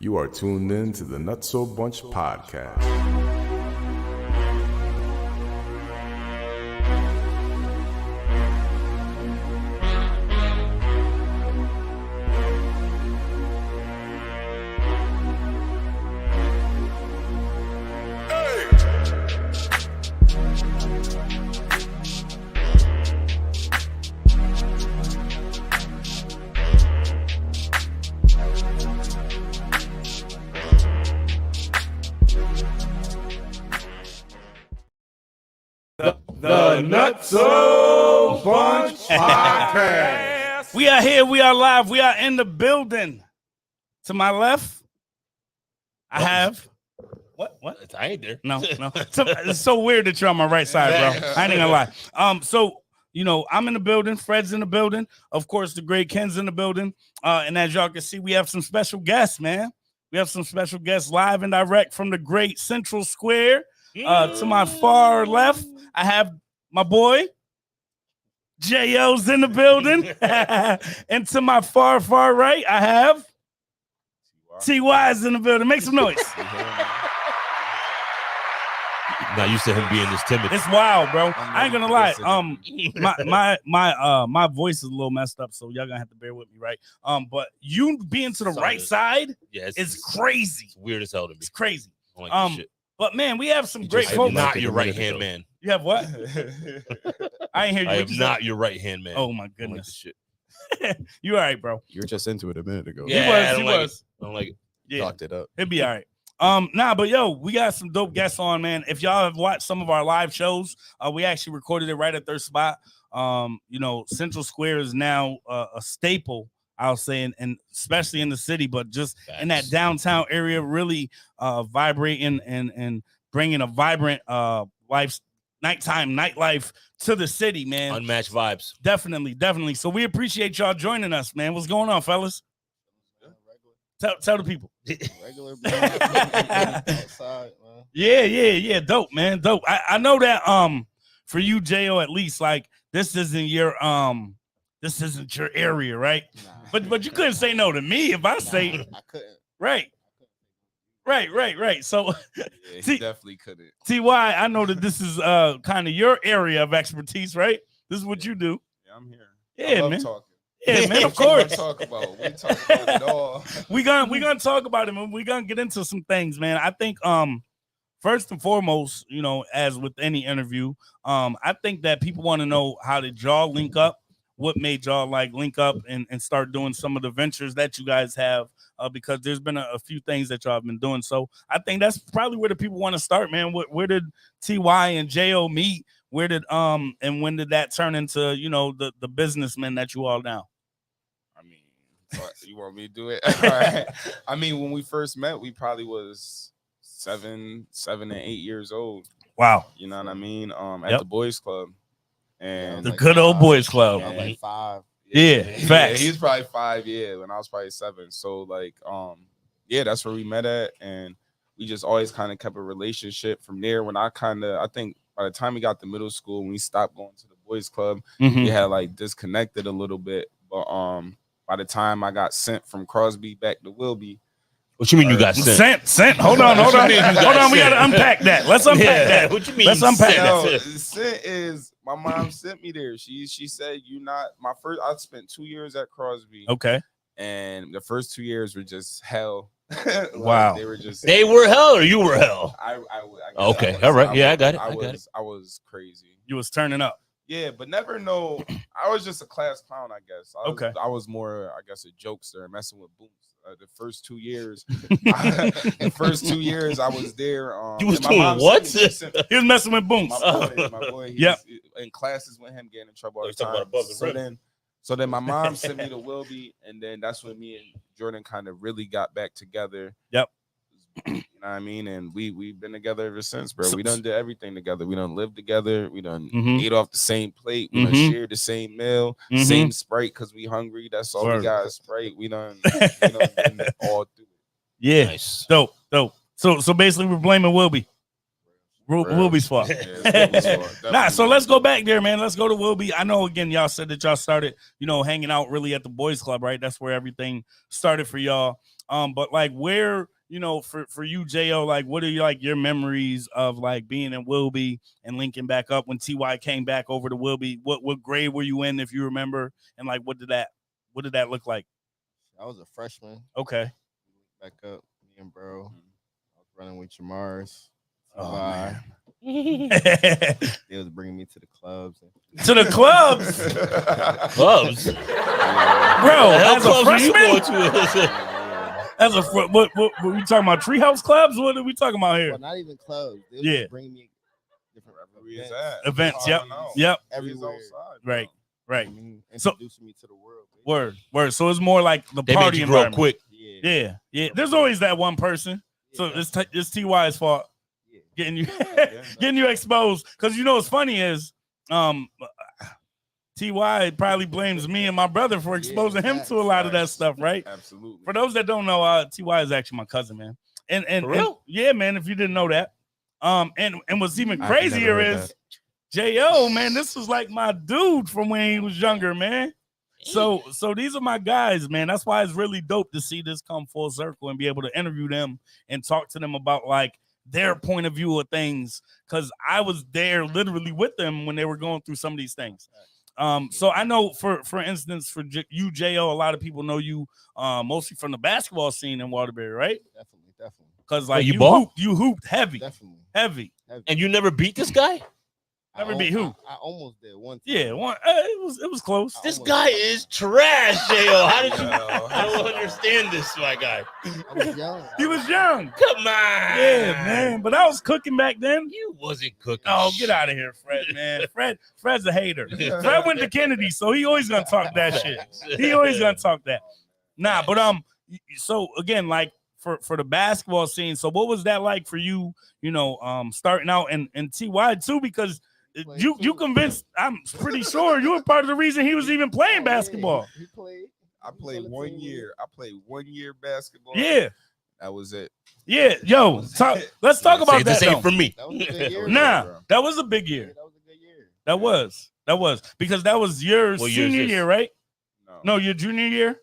You are tuned in to the Nutso Bunch podcast. The Nutso Bunch podcast. We are here. We are live. We are in the building. To my left, I have what? I ain't there. No. It's so weird that you're on my right side, bro. I ain't gonna lie. So I'm in the building. Fred's in the building. Of course, the great Ken's in the building. And as y'all can see, we have some special guests, man. We have some special guests live and direct from the great Central Square. To my far left, I have my boy J.O.'s in the building. And to my far right, I have T.Y.'s in the building. Make some noise. Not used to him being this timid. It's wild, bro. I ain't gonna lie. My voice is a little messed up, so y'all gonna have to bear with me, right? But you being to the right side is crazy. It's weird as hell to me. It's crazy. I don't like this shit. But man, we have some great I am folks. not your right hand man. You have what? I ain't hear you. I am not your right hand man. Oh my I don't like goodness. this shit. You all right, bro? You were just into it a minute ago. Yeah, He was. I don't like it. Yeah, Locked it up. it'd be all right. But we got some dope guests on, man. If y'all have watched some of our live shows, we actually recorded it right at their spot. Central Square is now a staple, I'll say, and especially in the city, but just in that downtown area, really vibrating and bringing a vibrant nighttime nightlife to the city, man. Unmatched vibes. Definitely. So we appreciate y'all joining us, man. What's going on, fellas? Tell the people. Regular outside, man. Yeah. Dope, man. Dope. I know that for you, J.O., at least, like this isn't your area, right? Nah. But you couldn't say no to me if I say I couldn't. right. So Yeah, he definitely couldn't. T.Y., I know that this is kind of your area of expertise, right? This is what you do. Yeah, I'm here. Yeah, I love man. talking. Yeah, man, of What you wanna course. talk about? We talk about it all. we gonna talk about it, and we're gonna get into some things, man. I think first and foremost, as with any interview, I think that people want to know, how did y'all link up? What made y'all link up and start doing some of the ventures that you guys have? Because there's been a few things that y'all have been doing. So I think that's probably where the people want to start, man. Where did T.Y. and J.O. meet? Where did and when did that turn into the businessmen that you all now? I mean, you want me to do it? All right. I mean, when we first met, we probably was 7 and 8 years old. Wow. You know what I mean? At the boys club. And The good old boys club. Yeah, like 5. Yeah, facts. He's probably 5, when I was probably 7. So that's where we met at, and we just always kind of kept a relationship from there. When I think by the time we got to middle school, when we stopped going to the boys club, we had disconnected a little bit. But by the time I got sent from Crosby back to Wilby. What you mean you got sent? Sent. Hold on. Hold on. We gotta unpack that. Let's unpack that. What you mean? Let's unpack that. that. Sent is my mom sent me there. She said you not my first. I spent 2 years at Crosby. Okay. And the first 2 years were just hell. Wow. They were hell, or you were hell? I okay. All right. Yeah, I got it. I was crazy. You was turning up. Yeah, but never know. I was just a class clown, I guess. I was more, I guess, a jokester, messing with booms. The first 2 years, I was there. You was doing what? He was messing with booms. My boy. Yep. In classes with him, getting in trouble all the time. So then my mom sent me to Wilby, and then that's when me and Jordan kind of really got back together. Yep. You know what I mean? And we've been together ever since, bro. We done did everything together. We done lived together. We done ate off the same plate. We done shared the same meal, same Sprite because we hungry. That's all we got is Sprite. We done been all through it. Yeah. Nice. Dope. So basically we're blaming Wilby. Wilby's fault. Nah, so let's go back there, man. Let's go to Wilby. I know, again, y'all said that y'all started, hanging out really at the boys club, right? That's where everything started for y'all. But like, where, for you, J.O., like, what are your memories of like being in Wilby and linking back up when T.Y. came back over to Wilby? What grade were you in, if you remember? And like, what did that look like? I was a freshman. Okay. Back up, me and bro. I was running with Jamar's. Oh, man. They was bringing me to the clubs. To the clubs? Clubs? Bro, as a freshman? As a what we talking about? Treehouse clubs? What are we talking about here? Well, not even clubs. They was just bringing me different events. Yep. Everywhere. Right. So introducing me to the world. Word. So it's more like the They party made you grow environment. quick. Yeah. There's always that one person. So it's T.Y.'s fault. Getting you exposed, because what's funny is T.Y. probably blames me and my brother for exposing him to a lot of that stuff, right? Absolutely. For those that don't know, T.Y. is actually my cousin, man. And yeah, man, if you didn't know that. And what's even crazier is J.O., man, this was like my dude from when he was younger, man. So these are my guys, man. That's why it's really dope to see this come full circle and be able to interview them and talk to them about like their point of view of things, because I was there literally with them when they were going through some of these things. So I know, for instance, for you, J.O., a lot of people know you mostly from the basketball scene in Waterbury, right? Definitely. Because like you hooped heavy. Definitely. Heavy. And you never beat this guy? Never beat who? I almost did one time. Yeah, it was close. This guy is trash, J.O. How did you? I don't understand this, my guy. I was young. He was young. Come on. Yeah, man. But I was cooking back then. You wasn't cooking. Oh, get out of here, Fred, man. Fred's a hater. Fred went to Kennedy, so he always gonna talk that shit. He always gonna talk that. Nah, but so again, like for the basketball scene, so what was that like for you, starting out and T.Y. too, because you convinced, I'm pretty sure you were part of the reason he was even playing basketball. He played. I played 1 year. I played 1 year basketball. Yeah. That was it. Yeah, yo, let's talk about that. Same for me. That was a good year. That was a big year. That was a good year. That was because that was your senior year, right? No, your junior year.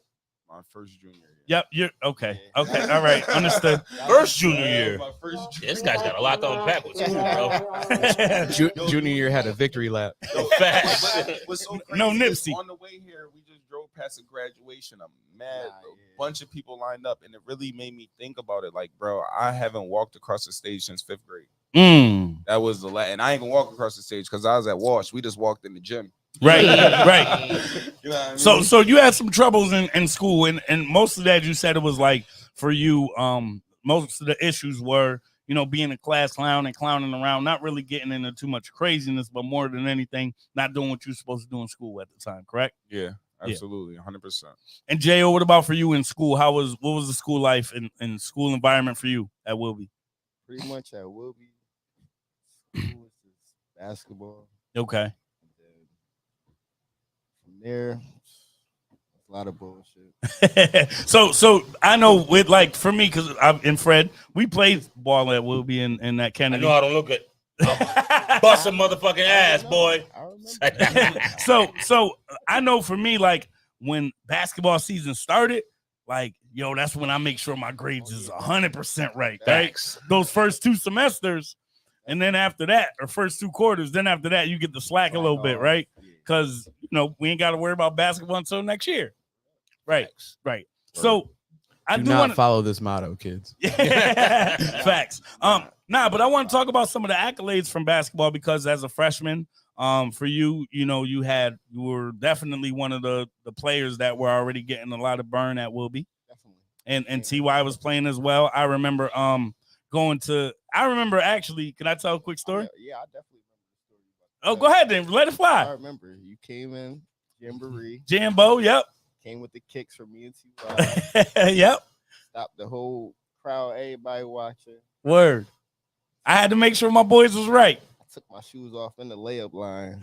My first junior year. Yep, you're okay. Okay, all right, understood. First junior year. My first This guy's got a lot to unpack with school, bro. Junior year had a victory lap. Facts. What's so crazy No is Nipsey. on the way here, we just drove past a graduation. A bunch of people lined up, and it really made me think about it. Like, bro, I haven't walked across the stage since 5th grade. That was the last, and I ain't gonna walk across the stage because I was at Walsh. We just walked in the gym. Right. You know what I mean? So you had some troubles in school, and most of that you said it was like for you. Most of the issues were being a class clown and clowning around, not really getting into too much craziness, but more than anything, not doing what you're supposed to do in school at the time. Correct? Yeah, absolutely, 100%. And J.O., what about for you in school? What was the school life and school environment for you at Wilby? Pretty much at Wilby, school was just basketball. Okay. There, a lot of bullshit. so I know with like for me, because I'm and Fred, we played ball at Wilby and that I Kennedy. know I don't look good. Bust a motherfucking ass, boy. I remember. So I know for me, like when basketball season started, like that's when I make sure my grades is 100% right. Thanks. Right? Those first 2 semesters, and then after that, or first 2 quarters, then after that, you get the slack a little bit, right? Because we ain't got to worry about basketball until next year. Right. So I Do do not want to follow this motto, kids. Facts. But I want to talk about some of the accolades from basketball, because as a freshman, for you, you were definitely one of the players that were already getting a lot of burn at Wilby. Definitely. And T.Y. was playing as well. I remember actually, can I tell a quick story? Yeah, I definitely remember the story. Oh, go ahead then. Let it I fly. remember you came in Jamboree. Jambo, yep. Came with the kicks for me and T.Y. Yep. Stopped the whole crowd, everybody watching. Word. I had to make sure my boys was right. I took my shoes off in the layup line.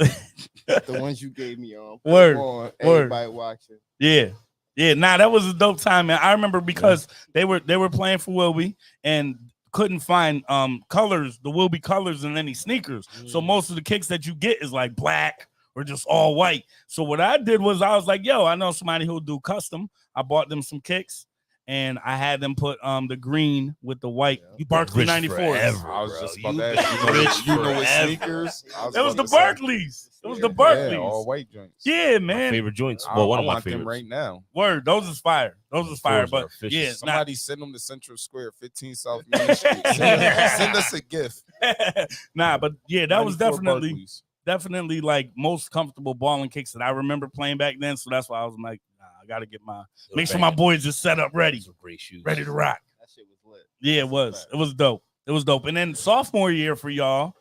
The ones you gave me on. Word. Everybody watching. Yeah. Nah, that was a dope time, man. I remember because they were playing for Wilby, and couldn't find colors, the Wilby colors in any sneakers. So most of the kicks that you get is like black or just all white. So what I did was I was like, yo, I know somebody who'll do custom. I bought them some kicks and I had them put the green with the white Barkley 94s. I was just about to ask you know what sneakers? It was the Barkleys. It was the Barkleys. Yeah, all white joints. Yeah, man. Favorite joints. I, Well, one I of my want them favorites. right now. Word, those is fire. Those is fire. Those are But official. yeah, Somebody send them to Central Square, 15 South Main Street. Send us a gift. nah, but yeah, that was 94 definitely Barclays. like most comfortable balling kicks that I remember playing back then. So that's why I was like, nah, I gotta get make sure my boys are set up ready, Great shoes. ready to rock. That shit was lit. Yeah, it was. It was dope. It was dope. And then sophomore year for y'all,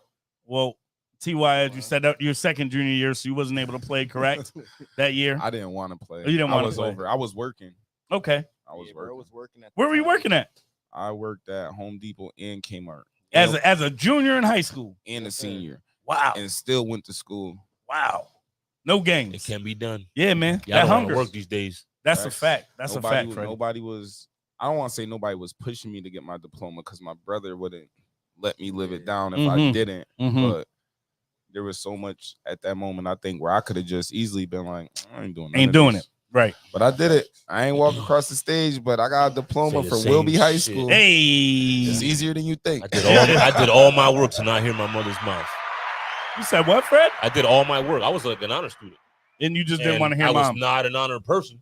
well, TY, as you said, your second junior year, so you wasn't able to play, correct? That year? I didn't want to play. You didn't want to play. I was working. Okay. I was Bro working. was working at Where were you working at? I worked at Home Depot and Kmart. As a junior in high school. And a senior. Wow. And still went to school. Wow. No games. It can be done. Yeah, man. Yeah, That I don't hunger. work these days. That's a Facts. fact. That's a fact, Freddie. Nobody was, I don't want to say nobody was pushing me to get my diploma because my brother wouldn't let me live it down if I didn't. Mhm. But there was so much at that moment, I think, where I could have just easily been like, I ain't doing it. Right. But I did it. I ain't walk across the stage, but I got a diploma Say the from same Wilby High shit. School. Hey. It's easier than you think. I did all my work to not hear my mother's mouth. You said what, Fred? I did all my work. I was like an honor student. And you just didn't want to hear I was mom. not an honor person.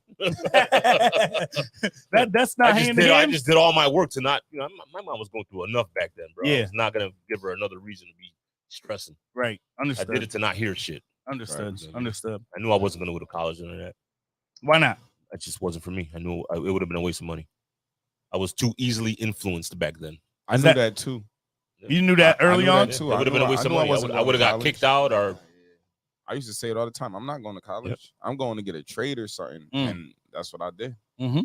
That's not hand in I hand. just did all my work to not, my mom was going through enough back then, bro. Yeah. I was not going to give her another reason to be stressing. Right. Understood. I did it to not hear shit. Understood. Right. Understood. I knew I wasn't going to go to college and that. Why not? That just wasn't for me. I knew it would have been a waste of money. I was too easily influenced back then. I knew that too. You knew that early on? Too. It would have been a waste of money. I would have got kicked out or. I used to say it all the time. I'm not going to college. Yep. I'm going to get a trade or something. And that's what I did. Mm-hmm.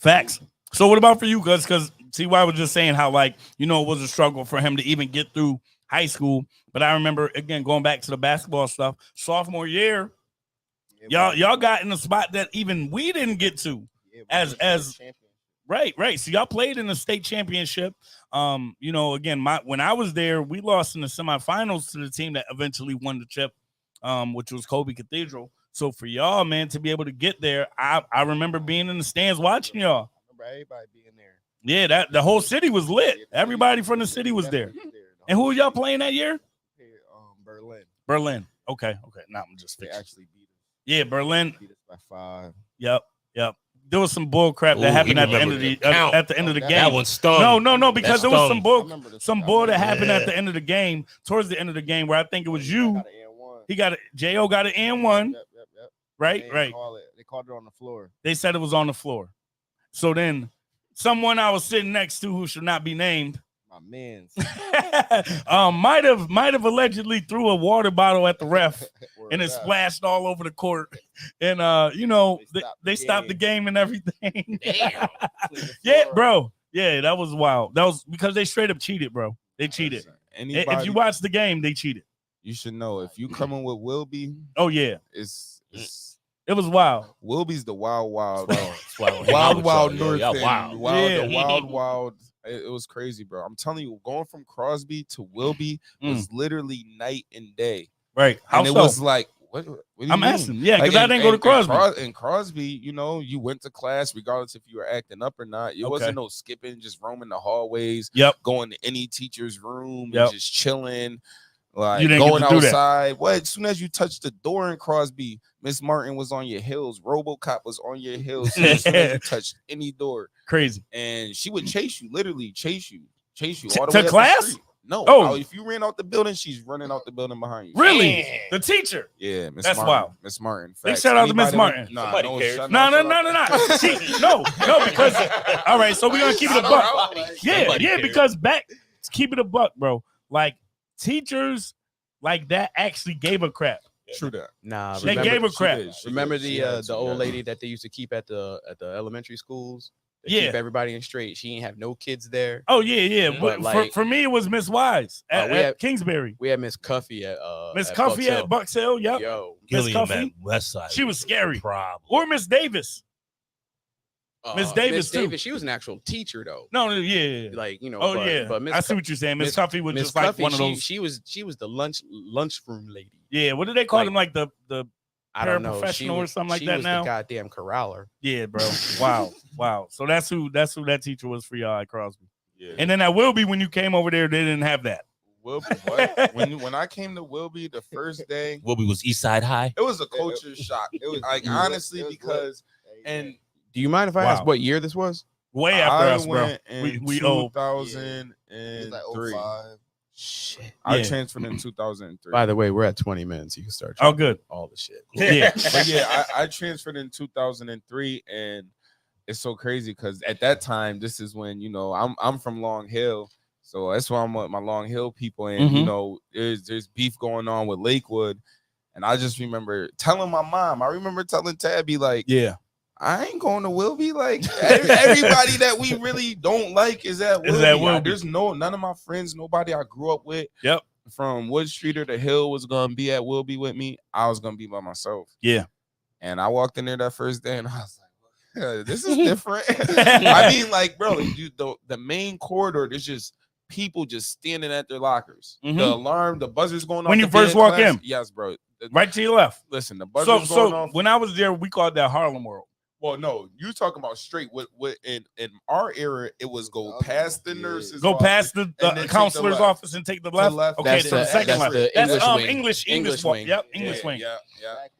Facts. So what about for you? Because TY was just saying how, like, it was a struggle for him to even get through high school. But I remember, again, going back to the basketball stuff, sophomore year, y'all got in a spot that even we didn't get to as right. So y'all played in the state championship. Again, when I was there, we lost in the semifinals to the team that eventually won the chip, which was Kobe Cathedral. So for y'all, man, to be able to get there, I remember being in the stands watching y'all. I remember everybody being there. Yeah, that the whole city was lit. Everybody from the city was there. And who were y'all playing that year? Berlin. Okay. Now I'm just They fixing. actually beat us. Yeah, Berlin. Beat us by 5. Yep. There was some bull crap that happened at the end of the game. That one stung. No, because That there was stung. some bull that happened at the end of the game, towards the end of the game, where I think it was you. He got it. Jo got an N1. Yep. Right. They called it on the floor. They said it was on the floor. So then, someone I was sitting next to, who should not be named, My man's. might have allegedly threw a water bottle at the ref. And it splashed all over the court, and they stopped the game and everything. Damn. Yeah, bro. Yeah, that was wild. That was because they straight up cheated, bro. They cheated. If you watch the game, they cheated. You should know if you coming with Wilby, Oh yeah, it's it was wild. Wilby's the wild Wild north. Yeah, end. wow. The wild. It was crazy, bro. I'm telling you, going from Crosby to Wilby was literally night and day. Right. How And it so? was like, what do you I'm mean? asking. Yeah, because Like, I didn't go to Crosby. In Crosby, you went to class regardless if you were acting up or not. It wasn't no skipping, just roaming the hallways. Yep. Going to any teacher's room Yep. and just chilling. Like You didn't going get to do that. outside. What? As soon as you touched the door in Crosby, Miss Martin was on your heels. RoboCop was on your heels. So as soon as you touched any door, Crazy. and she would chase you, literally chase you To- all the to way up class? the street. No. Oh. If you ran out the building, she's running out the building behind you. Really? The teacher. Yeah, Miss That's Martin. wild. Miss Martin. Big Facts. shout out to Miss Anybody Martin. that- Nah, Somebody no, cares. shut- No, shut up. See, no, because all right, so we're gonna keep it a buck. Yeah, Somebody cares. because keep it a buck, bro. Like teachers like that actually gave a crap. True that. Nah, They remember, gave a crap. remember the old lady that they used to keep at the elementary schools? They Yeah. keep everybody in straight. She ain't have no kids there. Oh yeah. But, But like- for me, it was Miss Wise at, we at had- Kingsbury. We had Miss Cuffy at Miss at Cuffy Bucks at Hill. Bucks Hill. Yep. Yo, Miss Gilliam Cuffy? at West Side. She was scary. Problem. Or Miss Davis. Miss Davis, too. She was an actual teacher though. No, yeah. Like, you know. Oh, but, yeah. But Miss I see what you're saying. Miss Cuffy was Miss just like Cuffy, one of those. She was the lunchroom lady. Yeah, what do they call Like, them? Like the I don't know. paraprofessional or something like she that was now? the goddamn corraller. Yeah, bro. Wow. So that's who that teacher was for y'all at Crosby. Yeah. And then at Wilby, when you came over there, they didn't have that. Wilby, what? when I came to Wilby the first day, Wilby was East Side High. it was a culture shock. It was like honestly because and Do you mind if I ask Wow. what year this was? Way after I us, bro. went in We old. 2003. Like 05. Shit. I Yeah. transferred in 2003. By the way, we're at 20 minutes. You can start. Oh, good. All the shit. Yeah. But yeah, I transferred in 2003, and it's so crazy because at that time, this is when I'm from Long Hill, so that's why I'm with my Long Hill people, and Mhm. there's beef going on with Lakewood, and I just remember telling my mom. I remember telling Tabby like, Yeah. I ain't going to Wilby. Like everybody that we really don't like is at Wilby. Wilby. There's none of my friends, nobody I grew up with. Yep. From Wood Street or the Hill was gonna be at Wilby with me. I was gonna be by myself. Yeah. And I walked in there that first day and I was like, this is different. I mean, like, bro, the main corridor, there's just people just standing at their lockers. Mhm. The alarm, the buzzer's going off. When you the first band walk class. in. Yes, bro. Right to your left. Listen, the buzzer's So going off. when I was there, we called that Harlem World. Well, no, you talking about straight. What in our era, it was go past the nurses, Go past the then take the counselor's left. office and take the left. left. Okay, That's so the the- second that's left. the That's English wing. English English wing. wing. Yep, Yeah, English wing. Yeah.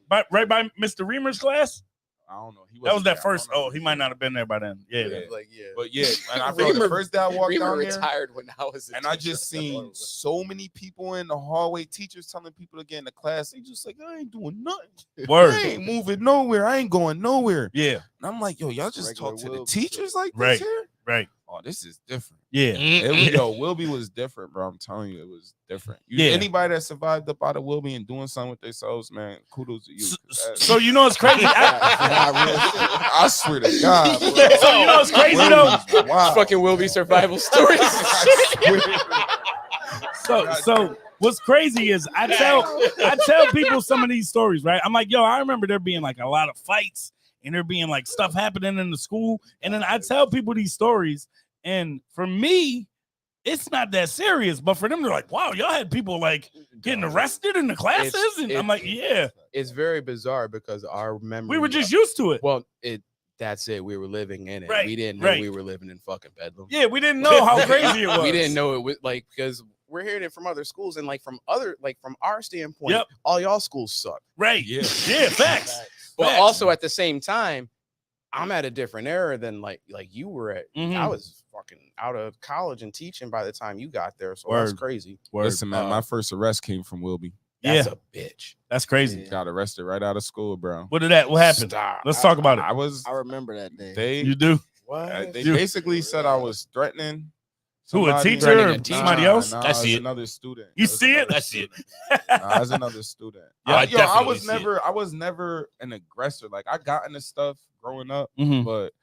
But right by Mr. Reamer's class. I don't know. He That was wasn't that there. I first. don't know. Oh, he might not have been there by then. Yeah. Yeah. Like, yeah. But yeah, and I remember the Reamer- first day I walked Reamer down there, retired when I was a and I teacher. just seen so many people in the hallway, teachers telling people to get in the class. They just like, I ain't doing nothing. Word. I ain't moving nowhere. I ain't going nowhere. Yeah. And I'm like, yo, y'all just Regular talk to the Wilby teachers like this Right. here? Right. Oh, this is different. Yeah. Wilby was different, bro. I'm telling you, it was different. Yeah. Anybody that survived up out of Wilby and doing something with themselves, man, kudos to you. So you know it's crazy. I swear to God, bro. So you know it's crazy though. Wow. Fucking Wilby survival stories. So what's crazy is I tell people some of these stories, right? I'm like, yo, I remember there being like a lot of fights and there being like stuff happening in the school, and then I tell people these stories, and for me, it's not that serious, but for them, they're like, wow, y'all had people like getting arrested in the classes, and I'm like, yeah, It's very bizarre because our memory. we were just used to it. Well, that's it. We were living in it. Right, We didn't know right. we were living in fucking Bedlam. Yeah, we didn't know how crazy it was. We didn't know it was like, because we're hearing it from other schools and like from our standpoint, Yep. all y'all schools suck. Right? Yeah. Yeah, facts. But Facts. also at the same time, I'm at a different era than like you were at. Mhm. I was fucking out of college and teaching by the time you got there. So that's Word. crazy. Word. Listen, man, my first arrest came from Wilby. That's Yeah. a bitch. That's crazy. Got arrested right out of school, bro. What happened? Stop. Let's talk about it. I was. I remember that day. They You do? What? they You- basically said I was threatening. Who, a somebody. teacher Threatening or a teacher? somebody else? Nah, I it's see it. another student. You It's see it? another I see it. student. Nah, it's another student. Yeah, I I definitely was see it. I was never an aggressor. Like I got into stuff growing up, Mhm. but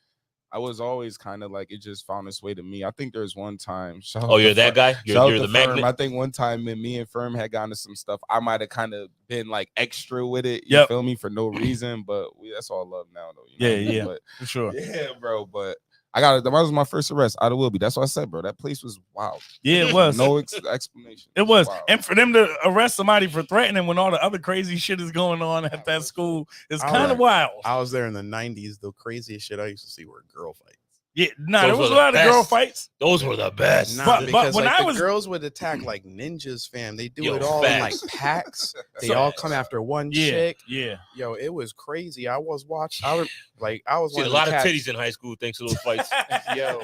I was always kind of like it just found its way to me. I think there's one time. Oh, you're that guy? You're the Firm. magnet? I think one time when me and Firm had gotten to some stuff, I might have kind of been like extra with it. You Yep. feel me? For no reason, but that's all love now, though. You know? Yeah. But, For sure. yeah, bro. But I got it. That was my first arrest out of Wilby. That's what I said, bro. That place was wild. Yeah, it was. No explanation. It was. Wild. And for them to arrest somebody for threatening when all the other crazy shit is going on at that school is All kind of right. wild. I was there in the 90s. The craziest shit I used to see were girl fights. Yeah, nah, Those there was were a the lot of girl best. fights. Those were the best. Nah, But because when like, I the was- girls would attack like ninjas, fam. They do Yo, it all in like facts. packs. They So- all come after one Yeah, chick. yeah. Yo, it was crazy. I was watching. I was Seen one a of lot them of cats- titties in high school thanks to those fights. Yo,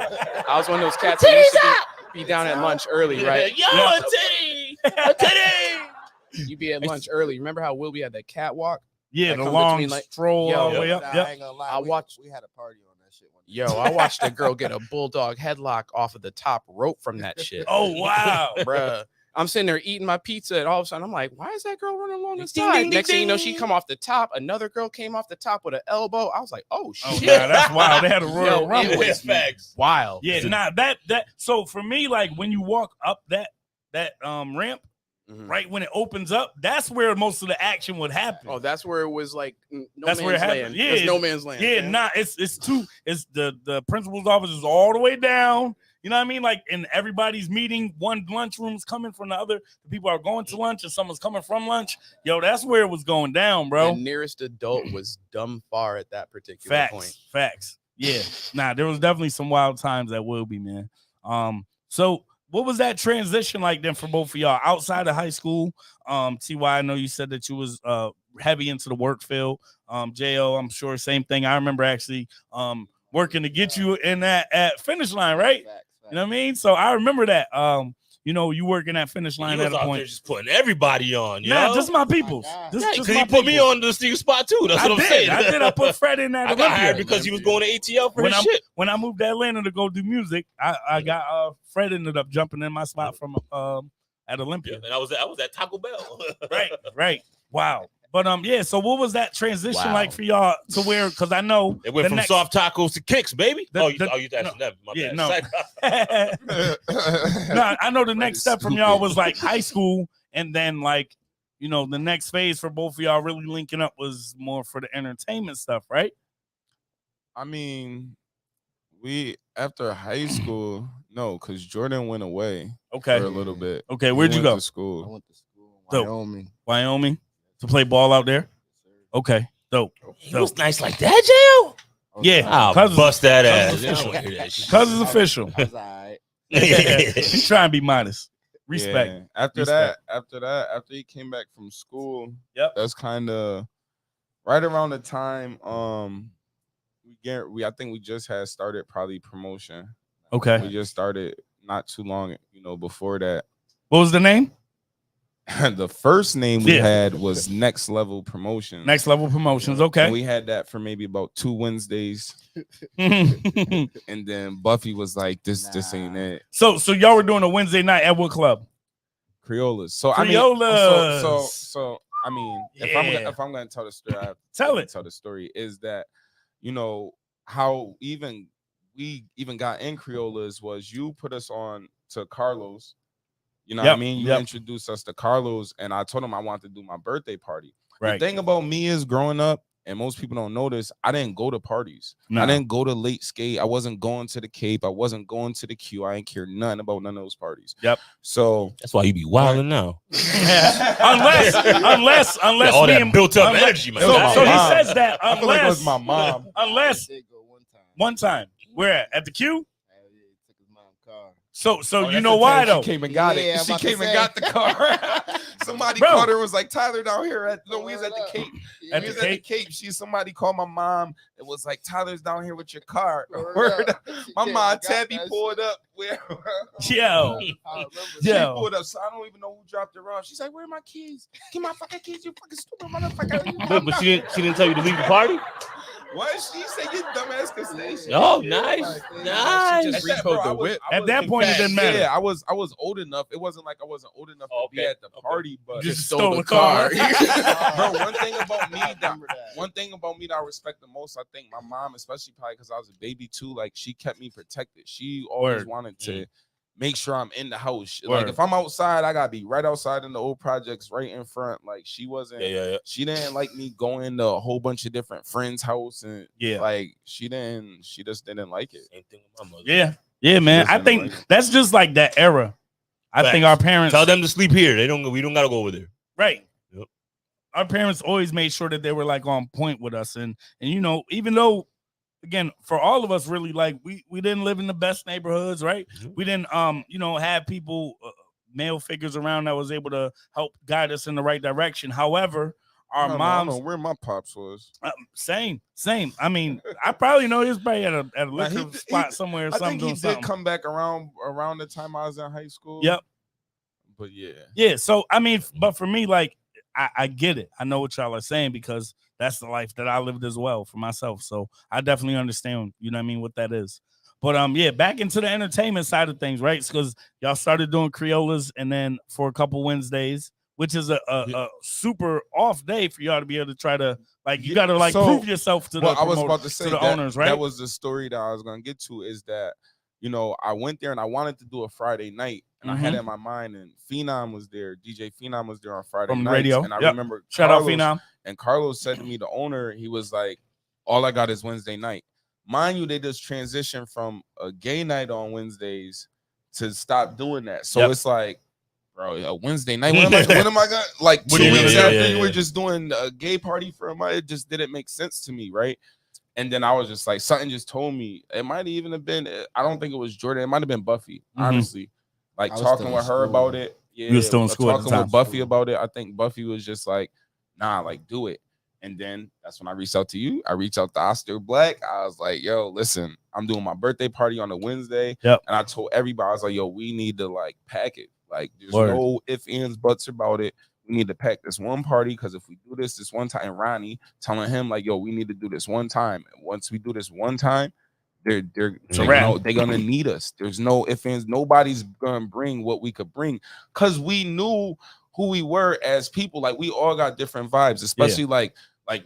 I was one of those cats that used to be down at lunch early, right? Yo, Yeah. a titty! A titty! You be at lunch early. Remember how Will we had that catwalk? Yeah, That the come long between, like- stroll Yo, all the way Nah, up. I Yep. ain't gonna lie. I watched- We had a party on that shit one day. Yo, I watched a girl get a bulldog headlock off of the top rope from that shit. Oh, wow. Bruh. I'm sitting there eating my pizza, and all of a sudden I'm like, why is that girl running along the Ding, side? ding, Next ding, thing you know, she ding. come off the top. Another girl came off the top with an elbow. I was like, oh Oh, shit. nah, that's wild. They had a Royal Yo, Rumble. it was facts. wild. Yeah, nah, that so for me, like when you walk up that ramp, right when it opens up, that's where most of the action would happen. Oh, that's where it was like no That's man's where it happened. land. Yeah, There's no man's land. Yeah, fam. it's the principal's office is all the way down. You know what I mean? Like, and everybody's meeting. One lunchroom's coming from the other. The people are going to lunch, and someone's coming from lunch. Yo, that's where it was going down, bro. The nearest adult was dumb far at that particular Facts, point. facts. Yeah, there was definitely some wild times at Wilby, man. So what was that transition like then for both of y'all outside of high school? Ty, I know you said that you was heavy into the work field. Jo, I'm sure same thing. I remember actually working to get you in that at Finish Line, right? You know what I mean? So I remember that. You working at Finish Line You at was a out point. there just putting everybody on. Nah, Yo. just my peoples. God. Just Because my you put me peoples. on the sneaker spot too. That's what I'm saying. I did. I put Fred in that. I got hired Olympia. because he was going to ATL for his shit. When I moved to Atlanta to go do music, I got Fred ended up jumping in my spot from at Olympia. Yeah, and I was at Taco Bell. Right. Wow. But so what was that transition like for y'all to where? Because I know It went from soft tacos to kicks, baby. You asking them. My yeah, bad. no. No, I know the next step from y'all was like high school, and then like the next phase for both of y'all really linking up was more for the entertainment stuff, right? I mean, we after high school, no, because Jordan went away Okay. for a little bit. Okay, where'd you He went go? to school. I went to school in Dope. Wyoming. Wyoming to play ball out there. Okay, dope. He was nice like that, J.O. Yeah, I'll Cuz bust that ass. Cuz I it's don't wanna hear that shit. Cuz it's official. I was all right. He's trying to be modest. Respect. Yeah. After he came back from school, Yep. that's kind of right around the time I think we just had started probably promotion. Okay. We just started not too long, before that. What was the name? The first name we Yeah. had was Next Level Promotion. Next Level Promotions. Okay. And we had that for maybe about 2 Wednesdays. And then Buffy was like, this ain't it. So y'all were doing a Wednesday night at what club? Creolas. So Creolas. I mean, Yeah. if I'm gonna tell the story, I have to Tell it. tell the story is that how we even got in Creolas was you put us on to Carlos. You know what I mean? You introduced us to Carlos, and I told him I wanted to do my birthday party. Right. The thing about me is growing up, and most people don't know this, I didn't go to parties. No. I didn't go to late skate. I wasn't going to the Cape. I wasn't going to the Q. I didn't care nothing about none of those parties. Yep. So That's why you be wilding now. unless All me that and built up unless- energy, man. So he mom. says that I feel like it was unless my mom. unless I did go one time. one time. Where at the Q? Hell yeah, he took his mom's car. So Oh, you that's know the why time though? She came and got Yeah, it. I'm She about to came and say. got the car. Somebody Bro. called her, was like, Tyler down here at we was Word at the up. Cape. Yeah. At We the was at the Cape. Somebody called my mom. It was like, Tyler's down here with your car. Word up. My Yeah, mom I got Tabby that pulled shit. up. Where Yo. I remember Yo. that. she pulled up, so I don't even know who dropped her off. She's like, "Where are my keys? Give my fucking keys, you fucking stupid motherfucker." But she didn't tell you to leave the party? What? She said, "You dumbass can say shit." Oh, nice. Nice. At that, bro, I was- I At was- that in point, it fact, didn't matter. Yeah, I was old enough. It wasn't like I wasn't old enough to be Okay, at the party, but You just stole stole the the car. bro, one thing about me I that remember that. one thing about me that I respect the most, I think my mom, especially probably because I was a baby too, like she kept me protected. She always Word. wanted to make sure I'm in the house. Word. Like if I'm outside, I gotta be right outside in the old projects, right in front. Like she wasn't. Yeah. She didn't like me going to a whole bunch of different friends' house, and Yeah. like she just didn't like it. Same thing with my mother. Yeah, man. Listen, I think like- that's just like that era. I think Facts. our parents Tell them to sleep here. We don't gotta go over there. right. Yep. Our parents always made sure that they were like on point with us, and even though, again, for all of us, really like we didn't live in the best neighborhoods, right? Mhm. We didn't have people, male figures around that was able to help guide us in the right direction. However, our I don't moms, know where my pops was. same. I mean, I probably know he was probably at a Nah, he liquor did- spot he- somewhere or I something think he doing did something. come back around the time I was in high school. Yep. But yeah. Yeah, so I mean, but for me, like I get it. I know what y'all are saying because that's the life that I lived as well for myself. So I definitely understand, you know what I mean, what that is. But yeah, back into the entertainment side of things, right? Because y'all started doing Creolas and then for a couple Wednesdays, which is a super off day for y'all to be able to try to you got to like So, prove yourself to Well, the I was promoter- about to say to the that, owners, right? That was the story that I was gonna get to is that you know, I went there and I wanted to do a Friday night, and I had it in my mind. And Phenom was there, DJ Phenom was there on Friday From the nights, radio. and I Yep. remember Shout out Carlos, Phenom. and Carlos said to me, the owner, he was like, "All I got is Wednesday night." Mind you, they just transitioned from a gay night on Wednesdays to stop doing that. So it's like, bro, a Wednesday night. When am I gonna like What 2 are you weeks gonna do? after you were just doing a gay party for a month? It just didn't make sense to me, right? And then I was just like, something just told me. It might even have been. I don't think it was Jordan. It might have been Buffy. Honestly, like I was talking still with in her school. about it. Yeah, You were still in school at the talking time. with Buffy about it. I think Buffy was just like, nah, like do it. And then that's when I reached out to you. I reached out to Oscar Black. I was like, yo, listen, I'm doing my birthday party on a Wednesday. Yep. And I told everybody, I was like, yo, we need to like pack it. Like, there's Word. no ifs, ands, buts about it. We need to pack this one party because if we do this one time, and Ronnie telling him, like, yo, we need to do this one time. And once we do this one time, they're gonna need us. There's no ifs, ands, nobody's gonna bring what we could bring because we knew who we were as people. Like, we all got different vibes, especially like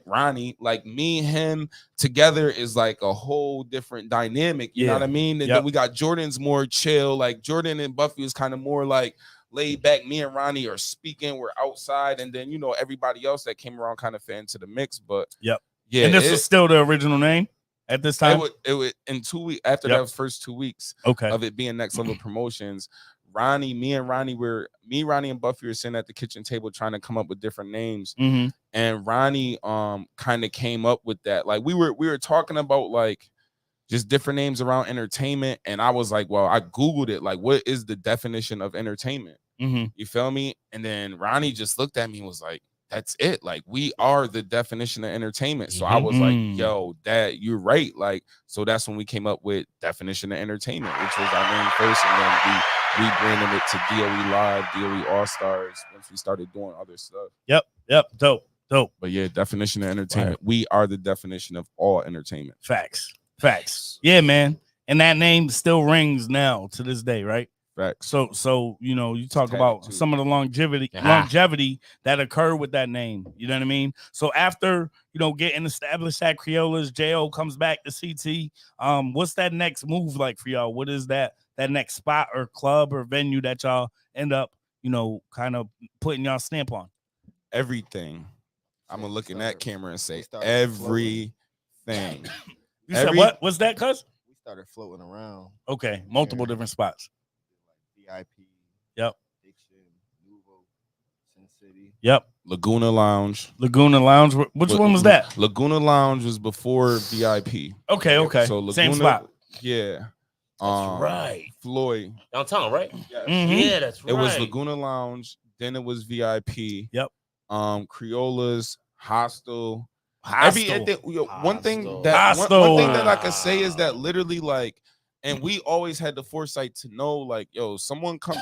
Ronnie, like me and him together is like a whole different dynamic. You know what I mean? And then we got Jordan's more chill. Like Jordan and Buffy is kind of more like laid back. Me and Ronnie are speaking. We're outside, and then, you know, everybody else that came around kind of fit into the mix. But yeah. And this was still the original name at this time. It would in 2 weeks after that first 2 weeks of it being Next Level Promotions. Ronnie and Buffy were sitting at the kitchen table trying to come up with different names. And Ronnie kind of came up with that. Like we were talking about like just different names around entertainment. And I was like, well, I Googled it. Like, what is the definition of entertainment? You feel me? And then Ronnie just looked at me and was like, that's it. Like, we are the definition of entertainment. So I was like, yo, Dad, you're right. Like, so that's when we came up with definition of entertainment, which was our name first. And then we branded it to DOE Live, DOE All Stars once we started doing other stuff. Yep. Dope. But yeah, definition of entertainment. We are the definition of all entertainment. Facts. Yeah, man. And that name still rings now to this day, right? Facts. So you know, you talk about some of the longevity that occurred with that name. You know what I mean? So after, you know, getting established at Criollas, J.O. comes back to CT. What's that next move like for y'all? What is that next spot or club or venue that y'all end up, you know, kind of putting y'all stamp on? Everything. I'm gonna look in that camera and say everything. You said what? What's that, cuz? We started floating around. Okay, multiple different spots. Like VIP. Yep. Diction, Nuvo, Sin City. Yep. Laguna Lounge. Which one was that? Laguna Lounge was before VIP. Okay. So Laguna, same spot. Yeah. That's right. Floyd. Downtown, right? Yeah, that's right. It was Laguna Lounge. Then it was VIP. Yep. Criollas, Hostel. One thing that I can say is that literally, like, and we always had the foresight to know, like, yo,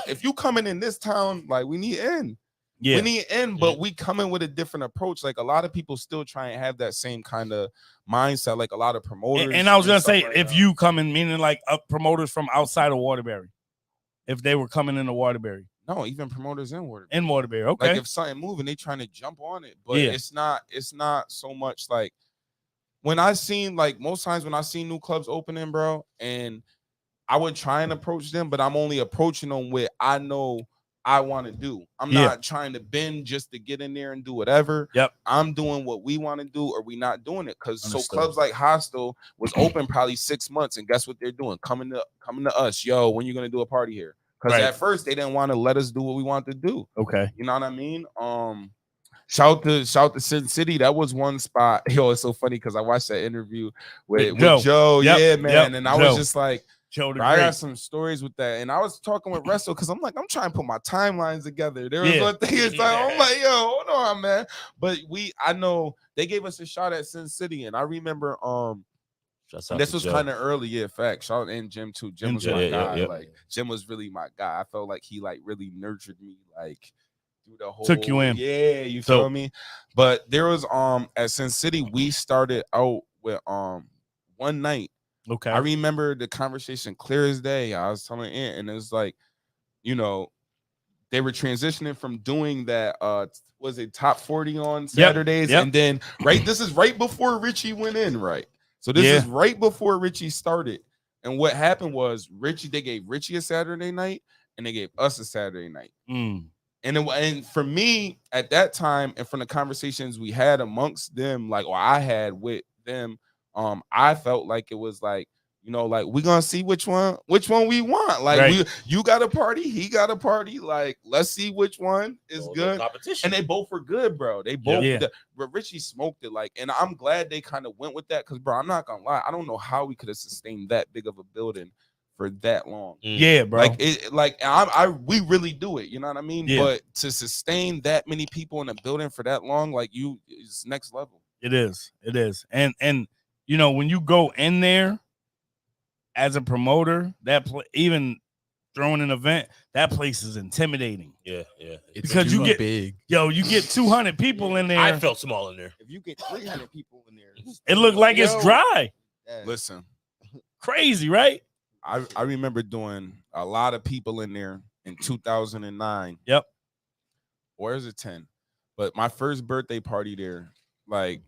if you coming in this town, like, we need in. Yeah. We need in, but we come in with a different approach. Like, a lot of people still try and have that same kind of mindset, like a lot of promoters. And I was gonna say, if you come in, meaning like promoters from outside of Waterbury, if they were coming into Waterbury. No, even promoters in Waterbury. In Waterbury, okay. Like, if something moving, they trying to jump on it. But it's not so much like when I seen, like, most times when I see new clubs opening, bro, and I would try and approach them, but I'm only approaching them with I know I want to do. I'm not trying to bend just to get in there and do whatever. Yep. I'm doing what we want to do, or we not doing it. Because so clubs like Hostel was open probably 6 months, and guess what they're doing? Coming to us, yo, when you gonna do a party here? Because at first they didn't want to let us do what we want to do. Okay. You know what I mean? Shout to Sin City. That was one spot. Yo, it's so funny because I watched that interview with Joe. Yeah, man. And I was just like, I got some stories with that. And I was talking with Russell because I'm like, I'm trying to put my timelines together. There was one thing. It's like, I'm like, yo, hold on, man. But I know they gave us a shot at Sin City. And I remember this was kind of early, fact. Shout out and Jim too. Jim was my guy. Like, Jim was really my guy. I felt like he like really nurtured me, like, through the whole. Took you in. Yeah, you feel me? But there was at Sin City, we started out with one night. Okay. I remember the conversation clear as day. I was telling Ant, and it was like, you know, they were transitioning from doing that. Was it top 40 on Saturdays? And then this is right before Richie went in, right? So this is right before Richie started. And what happened was they gave Richie a Saturday night and they gave us a Saturday night. And for me at that time, and from the conversations we had amongst them, like, or I had with them, I felt like it was like, you know, like we're gonna see which one we want. Like you got a party, he got a party. Like, let's see which one is good. Competition. And they both were good, bro. They both but Richie smoked it, like, and I'm glad they kind of went with that because, bro, I'm not gonna lie, I don't know how we could have sustained that big of a building for that long. Yeah, bro. Like it, like we really do it. You know what I mean? But to sustain that many people in a building for that long, like it's next level. It is. And you know, when you go in there as a promoter, even throwing an event, that place is intimidating. Yeah. Because you get big. You get 200 people in there. I felt small in there. If you get 300 people in there, it looked like it's dry. Listen, crazy, right? I remember doing a lot of people in there in 2009. Yep. Or is it 10? But my first birthday party there, like,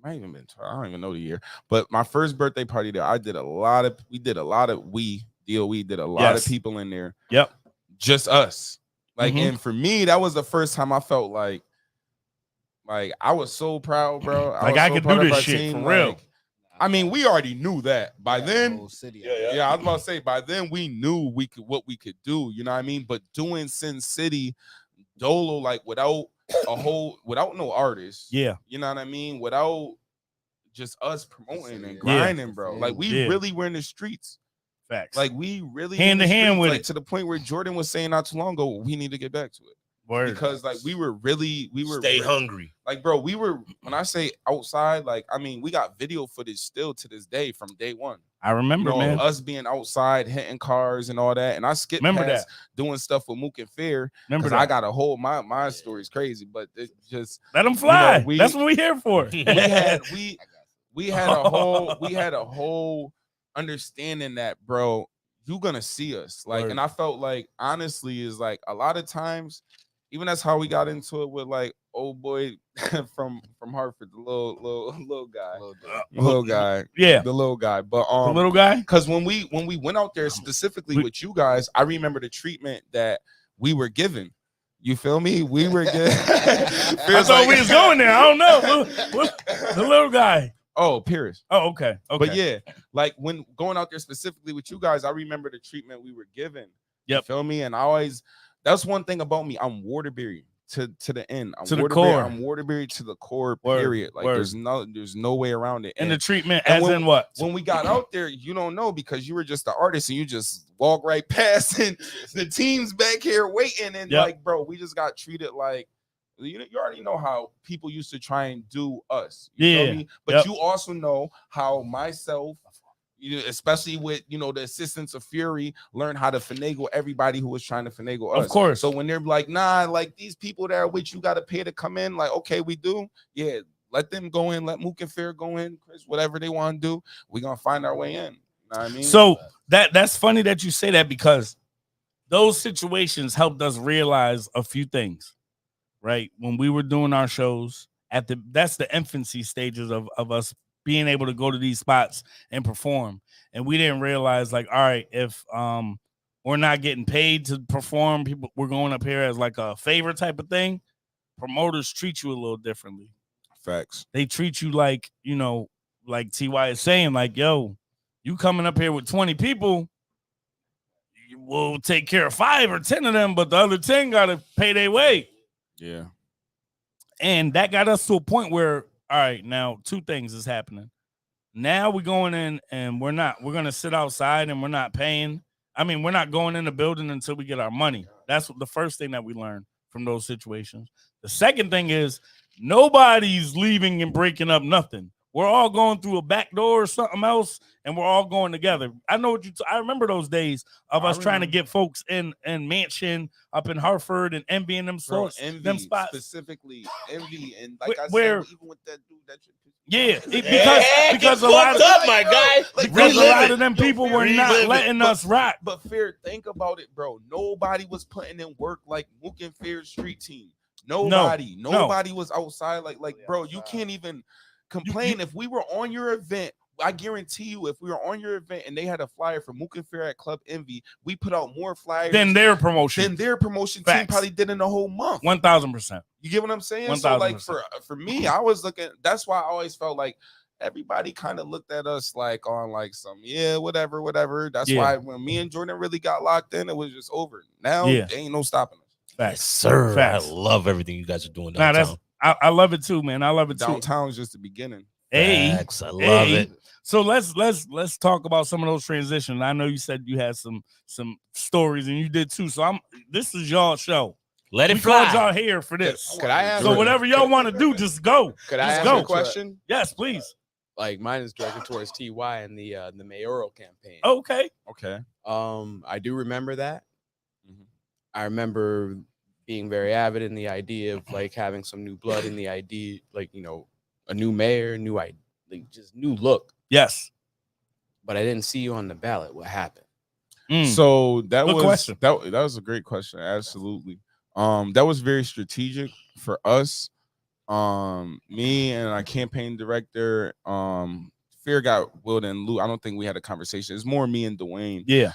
might even been 12. I don't even know the year. But my first birthday party there, we did a lot of people in there. Yep. Just us. Like, and for me, that was the first time I felt like I was so proud, bro. I could do this shit for real. I mean, we already knew that by then. I was about to say, by then we knew what we could do. You know what I mean? But doing Sin City, Dolo, like without no artists. Yeah. You know what I mean? Without just us promoting and grinding, bro. Like we really were in the streets. Facts. Like we really hand to hand with it, to the point where Jordan was saying not too long ago, we need to get back to it. Word. Because like we were stay hungry. Like, bro, when I say outside, like, I mean, we got video footage still to this day from day one. I remember, man, us being outside hitting cars and all that. And I skipped past doing stuff with Mook and Fear. Remember that? I got a whole my story's crazy, but it just let them fly. That's what we're here for. we had a whole understanding that, bro, you gonna see us. Like, and I felt like honestly is like a lot of times. Even that's how we got into it with like old boy from Hartford, the little guy. Yeah, the little guy. But the little guy. Because when we went out there specifically with you guys, I remember the treatment that we were given. You feel me? We were getting. I thought we was going there. I don't know. The little guy. Oh, Pierce. Oh, okay. But yeah, like when going out there specifically with you guys, I remember the treatment we were given. Yep. You feel me? And that's one thing about me. I'm Waterbury to the end. I'm to the core. I'm Waterbury to the core. Period. Like there's no way around it. And the treatment, as in what? When we got out there, you don't know because you were just the artist and you just walk right past, and the team's back here waiting. And like, bro, we just got treated like. You already know how people used to try and do us. You feel me? But you also know how myself, especially with the assistance of Fury, learned how to finagle everybody who was trying to finagle us. Of course. So when they're like, nah, like these people that are with you got to pay to come in, like, okay, we do. Yeah, let them go in, let Mook and Fair go in, Chris, whatever they want to do, we're gonna find our way in. You know what I mean? So that's funny that you say that because those situations helped us realize a few things. Right, when we were doing our shows that's the infancy stages of us being able to go to these spots and perform, and we didn't realize like, all right, if we're not getting paid to perform, we're going up here as like a favor type of thing. Promoters treat you a little differently. Facts. They treat you like like TY is saying, like, yo, you coming up here with 20 people, we'll take care of 5 or 10 of them, but the other 10 gotta pay their way. Yeah. And that got us to a point where, all right, now 2 things is happening. Now we're going in and we're going to sit outside and we're not paying. I mean, we're not going in the building until we get our money. That's the first thing that we learned from those situations. The second thing is nobody's leaving and breaking up nothing. We're all going through a back door or something else, and we're all going together. I know what I remember those days of us trying to get folks in Mansion up in Hartford and envying them spots. Specifically, envy, and like I said, even with that dude, that because a lot of my guy, because a lot of them people were not letting us rock. But Fair, think about it, bro. Nobody was putting in work like Mook and Fair's street team. Nobody was outside like bro. You can't even complain if we were on your event I guarantee you, if we were on your event and they had a flyer for Mook and Fair at Club Envy, we put out more flyers Then their promotion. than their promotion team Facts. probably did in the whole month. 1,000%. You get what I'm saying? So like 1,000%. for me, I was looking. That's why I always felt like everybody kind of looked at us like on like some whatever. That's why when me and Jordan really got locked in, it was just over. Now there ain't no stopping us. Facts. Yes, sir. Facts. I love everything you guys are doing Nah, downtown. I love it too, man. I love it too. Downtown is just the beginning. Hey, Facts. I love it. So let's talk about some of those transitions. I know you said you had some stories and you did too. So this is y'all show. Let it We fly. called y'all here for this. Could I ask? So whatever y'all want to do, just go. Could I Just ask go. a question? Yes, please. Like mine is directed towards TY and the mayoral campaign. Okay. Okay. I do remember that. Mhm. I remember being very avid in the idea of like having some new blood in the idea, like a new mayor, like just new look. Yes. But I didn't see you on the ballot. What happened? So that Good was question. that was a great question. Absolutely. That was very strategic for us. Me and our campaign director, Fear got Will and Lou. I don't think we had a conversation. It's more me and Dwayne. Yeah.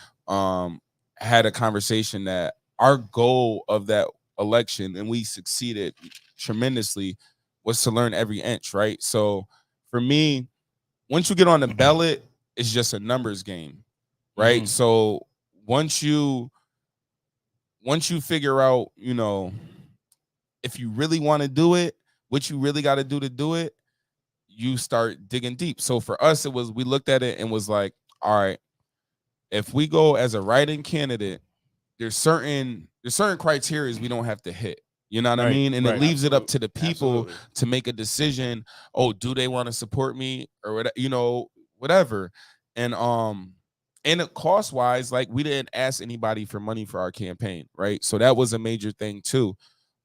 Had a conversation that our goal of that election, and we succeeded tremendously, was to learn every inch, right? So for me, once you get on the ballot, it's just a numbers game, right? Mhm. So once you figure out, if you really want to do it, what you really got to do it, you start digging deep. So for us, we looked at it and was like, all right, if we go as a write-in candidate, there's certain criteria we don't have to hit. You know what I mean? And it leaves it up to the people to make a decision. Oh, do they want to support me or whatever? And it cost-wise, like we didn't ask anybody for money for our campaign, right? So that was a major thing too.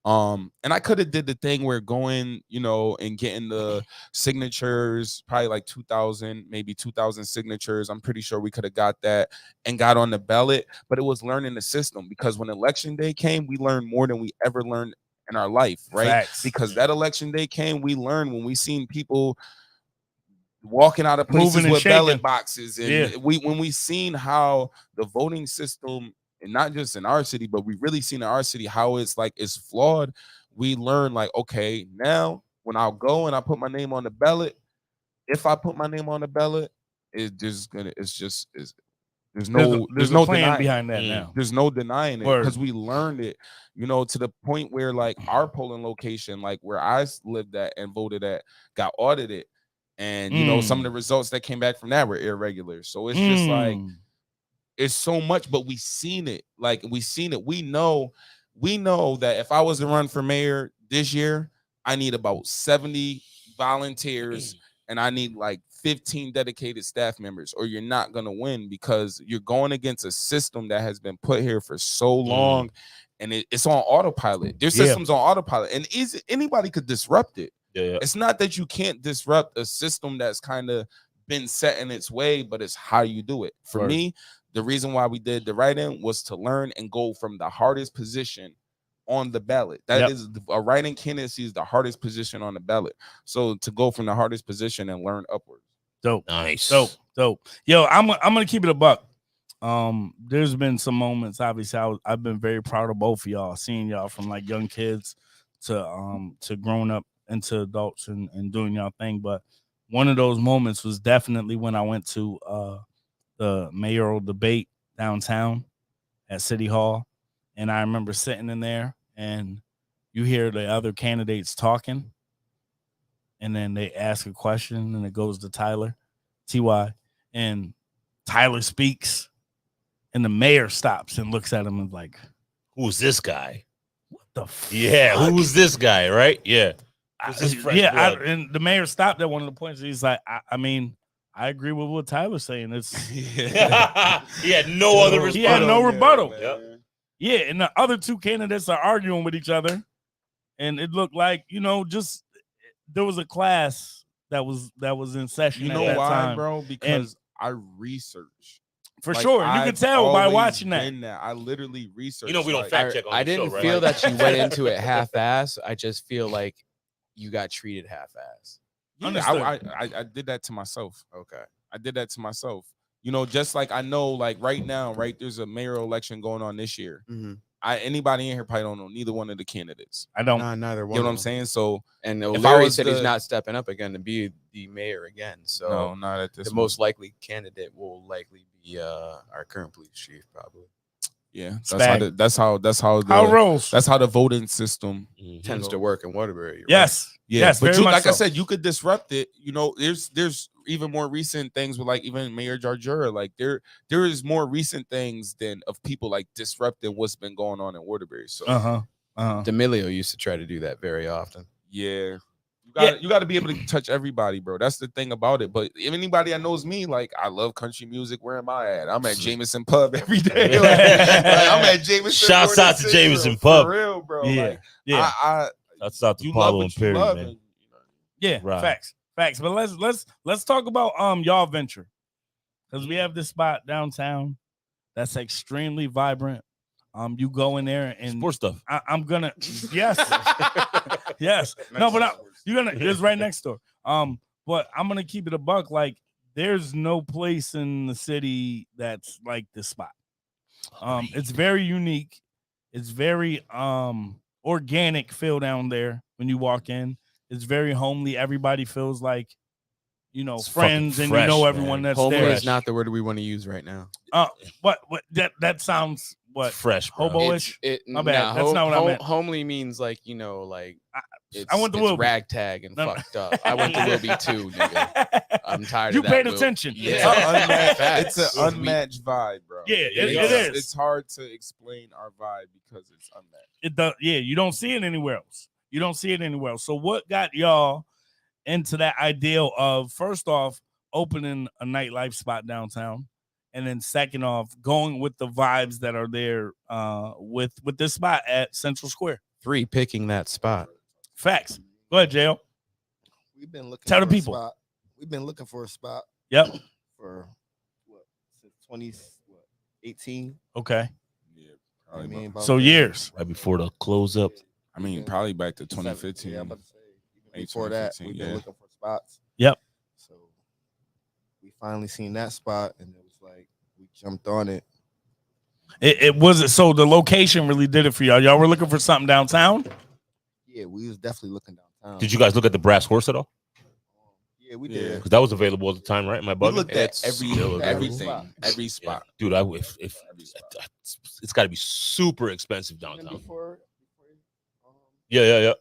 And I could have did the thing where going, and getting the signatures, probably like 2,000, maybe 2,000 signatures. I'm pretty sure we could have got that and got on the ballot, but it was learning the system, because when election day came, we learned more than we ever learned in our life, right? Facts. Because that election day came, we learned when we seen people walking out of places Moving and with shaking. ballot boxes, and when we seen how the voting system, and not just in our city, but we really seen in our city how it's flawed. We learned like, okay, now when I'll go and I put my name on the ballot, if I put my name on the ballot, there's no plan denying behind that now. There's no denying it, Word. because we learned it, to the point where like our polling location, like where I lived at and voted at, got audited, and some of the results that came back from that were irregular. So it's just like, it's so much, but we seen it. We know that if I was to run for mayor this year, I need about 70 volunteers and I need like 15 dedicated staff members, or you're not going to win, because you're going against a system that has been put here for so long, and it's on autopilot. Their system's on autopilot, and anybody could disrupt it. Yeah. It's not that you can't disrupt a system that's kind of been set in its way, but it's how you do it. For me, the reason why we did the write-in was to learn and go from the hardest position on the ballot. That is a write-in candidacy is the hardest position on the ballot. So to go from the hardest position and learn upwards. Dope. Nice. Dope. Yo, I'm gonna keep it a buck. There's been some moments. Obviously, I've been very proud of both of y'all, seeing y'all from like young kids to grown up into adults and doing y'all thing. But one of those moments was definitely when I went to the mayoral debate downtown at City Hall, and I remember sitting in there, and you hear the other candidates talking, and then they ask a question, and it goes to TY, and Tyler speaks, and the mayor stops and looks at him and like, who's this guy? what the fuck? Yeah, who's this guy, right? Yeah. And the mayor stopped at one of the points. He's like, I mean, I agree with what Tyler's saying. It's He had no other response. He had no rebuttal. Yep. Yeah, and the other two candidates are arguing with each other, and it looked like just there was a class that was in session. You at know that why, time. bro? Because I research. For sure, you can tell by watching that. I literally researched. We don't fact check on I the show, didn't right? feel that you went into it half-ass. I just feel like you got treated half-ass. Yeah, Understood. I did that to myself. Okay. I did that to myself. You know, just like I know, like right now, right, there's a mayoral election going on this year. Mm-hmm. Anybody in here probably don't know neither one of the candidates. I don't. Nah, neither one. You know what of I'm them. saying? So And if I O'Leary was said he's the- not stepping up again to be the mayor again. So no, not at this. the most likely candidate will likely be our current police chief, probably. Yeah, Spag. that's how How rolls? that's how the voting system. Tends to work in Waterbury. Right? Yes. Yeah, Yes, but very you, much like I so. said, you could disrupt it. You know, there's even more recent things with like even Mayor Jarjura. Like there is more recent things than of people like disrupting what's been going on in Waterbury. So D'Amelio used to try to do that very often. yeah. You got to be able to touch everybody, bro. That's the thing about it. But if anybody that knows me, like I love country music. Where am I at? I'm at Jameson Pub every day. Like, I'm at Jameson. Shouts out to Jameson Pub. For real, bro. Yeah. Like, Yeah. Shouts out to you Paulo love and what you Perry, love, man. and, you know, Yeah, Right. facts. But let's talk about y'all venture, because we have this spot downtown that's extremely vibrant. You go in there and Sports stuff. I'm gonna yes, yes. No, but you're gonna it's right next door. But I'm gonna keep it a buck. Like there's no place in the city that's like this spot. It's very unique. It's very organic feel down there when you walk in. It's very homely. Everybody feels like, you know, It's friends, fucking and you know fresh, everyone man. that's Homely there. is not the word we want to use right now. What that sounds what Fresh, bro. hobo-ish. My bad. Nah, That's not what I meant. Homely means like, you know, like I went to it's Wilby. ragtag and No. fucked up. I went to Wilby too, nigga. I'm tired You of that. paid Will. attention. Yeah. it's an unmatched vibe, bro. Yeah, it It's- is. It's hard to explain our vibe because it's unmatched. It does. Yeah, you don't see it anywhere else. You don't see it anywhere else. So what got y'all into that ideal of, first off, opening a nightlife spot downtown, and then second off, going with the vibes that are there with this spot at Central Square? 3, picking that spot. Facts. Go ahead, JL. We've been looking Tell for the a people. spot. We've been looking for a spot Yep. for what, since 2018. Okay. Yeah, I probably mean, about- about So years. Right before the close up. I mean, probably back to 2015. Yeah, I'm about to say, even Maybe before that, 2015, we've been yeah. looking for spots. Yep. So we finally seen that spot, and it was like we jumped on it. It wasn't, so the location really did it for y'all. Y'all were looking for something downtown? Yeah, we was definitely looking downtown. Did you guys look at the Brass Horse at all? Yeah, we Yeah. did. Because that was available at the time, right? Am I We bugging? looked at It's still everything, available. every Yeah. spot. Dude, if Every spot. it's got to be super expensive And downtown. before, Yeah.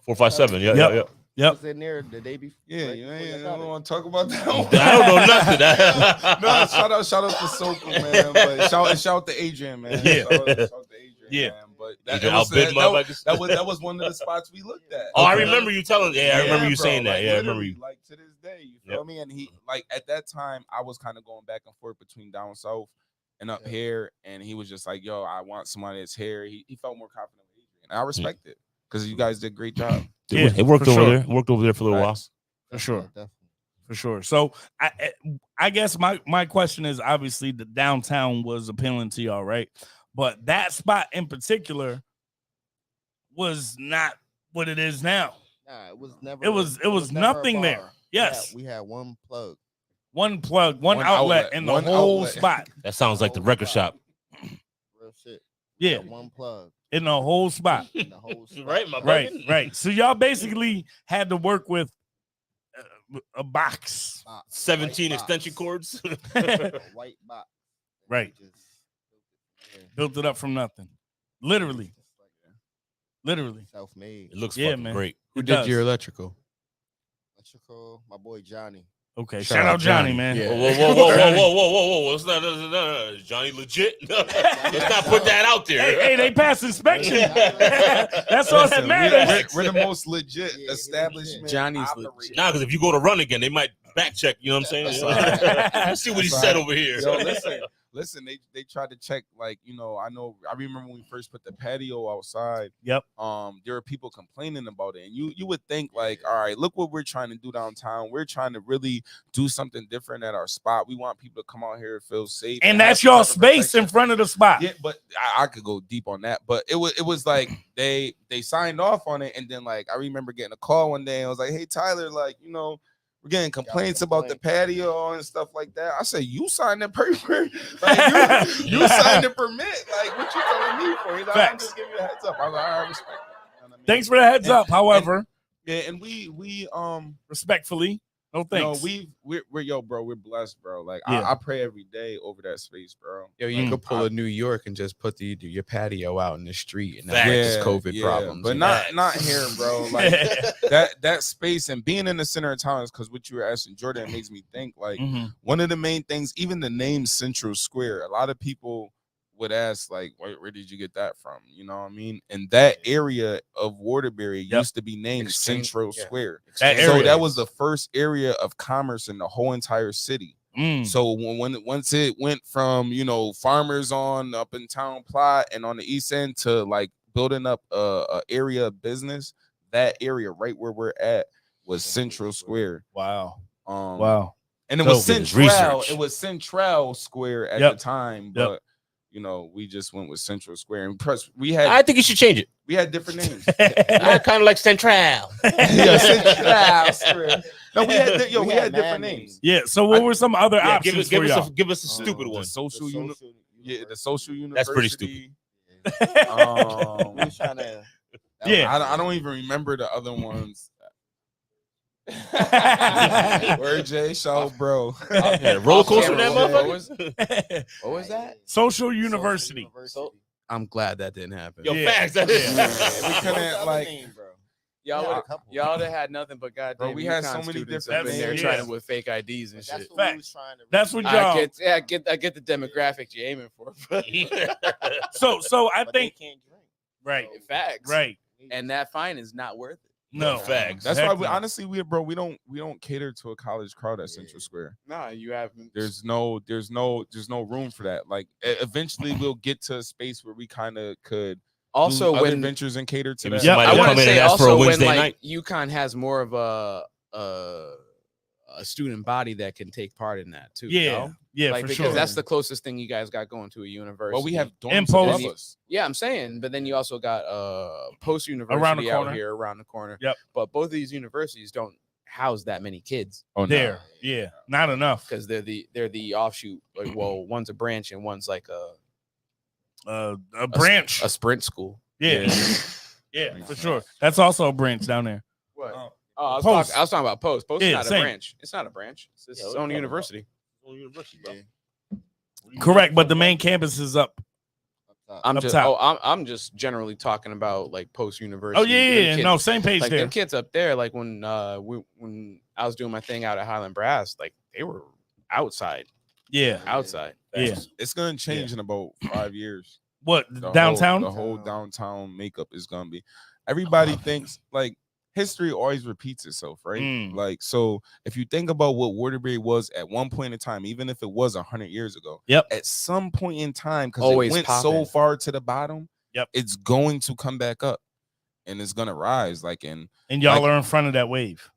457. Yeah, yeah, yeah. Yep. was in there the day before. Yeah, right you before ain't y'all got it. want to talk about that one. I don't know nothing. No, shout out to Sokol, man. But shout out to Adrian, man. Yeah. Shout out to Adrian, Yeah. man. But Adrian was, outbid motherfuckers. that was one of the spots we looked at. Oh, I remember you telling. Yeah, I remember you bro, saying that. like, Yeah, I remember literally, you. Like to this day, you feel Yep. me? And he, like, at that time, I was kind of going back and forth between down south and up Yeah. here, and he was just like, "Yo, I want somebody that's here." He felt more confident with Adrian, and I respect it because you guys did a great job. Yeah, It worked for over sure. there. It worked over there for a little while. Facts. For sure. Definitely. For sure. So I guess my question is, obviously the downtown was appealing to y'all, right? But that spot in particular was not what it is now. Nah, it was never. It was never a nothing there. bar. Yes. we had one plug. One plug, one One outlet outlet, in the one whole outlet. spot. That sounds like the record shop. Real shit. Yeah, One plug in the whole spot. in the whole spot. Right, my Right, bugging? right. So y'all basically had to work with a box. Box, 17 white extension box. cords. A white box. And we Right. just built it from there. Built it up from nothing. Literally, Just like literally. self-made. It looks Yeah, fucking man. great. Who It did does. your electrical? Electrical. My boy Johnny. Okay, Shout shout out out Johnny, Johnny. man. Yeah. Whoa. Let's not, is Johnny legit? Let's not put that out there. Hey, they passed inspection. That's all that Listen, matters. we're the most legit Yeah, establishment. Johnny's operating. legit. Nah, because if you go to run again, they might back check. You know what I'm saying? That's right. Let's see what he That's said right. over here. Yo, listen, Listen, they tried to check, like, you know, I remember when we first put the patio outside. Yep. There were people complaining about it, and you would think like, all right, look what we're trying to do downtown. We're trying to really do something different at our spot. We want people to come out here and feel safe, And have that's some your type of space protection. in front of the spot. Yeah, but I could go deep on that. But it was like they signed off on it, and then like I remember getting a call one day, and I was like, hey Tyler, like, you know, we're getting complaints about the patio and stuff like that. I said, you signed the paper, like you signed the permit. Like, what you telling me for? He's like, I'm just giving you a heads up. I was like, all right, respect it. You know what I mean? Thanks for the heads up. However, and we respectfully, no thanks. No, we're yo, bro. We're blessed, bro. Like Yeah. I pray every day over that space, bro. Yo, you Mm. could pull a New York and just put your patio out in the street and not have this COVID problems. But not here, bro. Like that space and being in the center of town is because what you were asking Jordan makes me think like Mhm. one of the main things, even the name Central Square, a lot of people would ask like, where did you get that from? You know what I mean? And that area of Waterbury used to be named Central Square. That So area. that was the first area of commerce in the whole entire city. Mm. So once it went from, you know, farmers on up in Town Plot and on the east end to like building up a area of business, that area right where we're at was Central Square. Wow. Um, Wow. And it So, was Central. research. It was Central Square at the time, but you know, we just went with Central Square. And plus, I think you should change it. we had different names. I kind of like Central. Yeah, Central Square. No, we had different names. Yeah. So what were some other Yeah, options give for us y'all? give us a stupid one. The social university. That's pretty stupid. We was trying to. Yeah. I don't even remember the other ones. Where Jay Show, bro. Yeah, roller coaster that motherfucker. What was that? Social University. I'm glad that didn't happen. Yo, Yeah. facts. We couldn't like. Y'all would have had nothing but goddamn. Bro, we had so UConn many students different up in there names. trying Yeah. to with fake IDs and That's shit. what we Facts. was trying to. That's what I y'all. get the demographic you're aiming for. So I But they think can't drink. right. Facts. Right. And that fine is not worth it. No Facts. That's Heck why we no. honestly we don't cater to a college crowd at Central Square. Nah, you haven't. There's no room for that. Like eventually we'll get to a space where we kind of could Also, do other when ventures and cater to Maybe that. Yeah, somebody I will want come to in and say ask for a also when Wednesday like night. UConn has more of a student body that can take part in that too. Yeah. you know? Yeah. Like For because sure. that's the closest thing you guys got going to a university. But we have dorms Impulse. above us. Yeah, I'm saying, but then you also got post university Around the corner. out here around the corner. Yep. But both of these universities don't house that many kids Oh, no. there. Yeah. Not enough. because they're the offshoot. Like, well, one's a branch and one's like A branch. a sprint school. Yeah. Yeah. For sure. That's also a branch down there. What? Oh. Oh, I was Post. talking about Post. Post is Yeah, not same. a branch. It's not a branch. It's its Yeah, what own are you talking university. University, bro. Correct, but the main campus is up. I'm Up just top. I'm just generally talking about like Post University. Oh yeah, Them yeah. kids- No, same page like there. them kids up there. Like when I was doing my thing out at Highland Brass, like they were outside. Yeah. Yeah. It's gonna change in about 5 years. What The downtown? the whole downtown makeup is gonna be. Everybody thinks like history always repeats itself, right? Mm. Like, so if you think about what Waterbury was at one point in time, even if it was 100 years ago, Yep. at some point in time, because it Always went so popping. far to the bottom, Yep. it's going to come back up and it's gonna rise. Like, and And y'all like- are in front of that wave.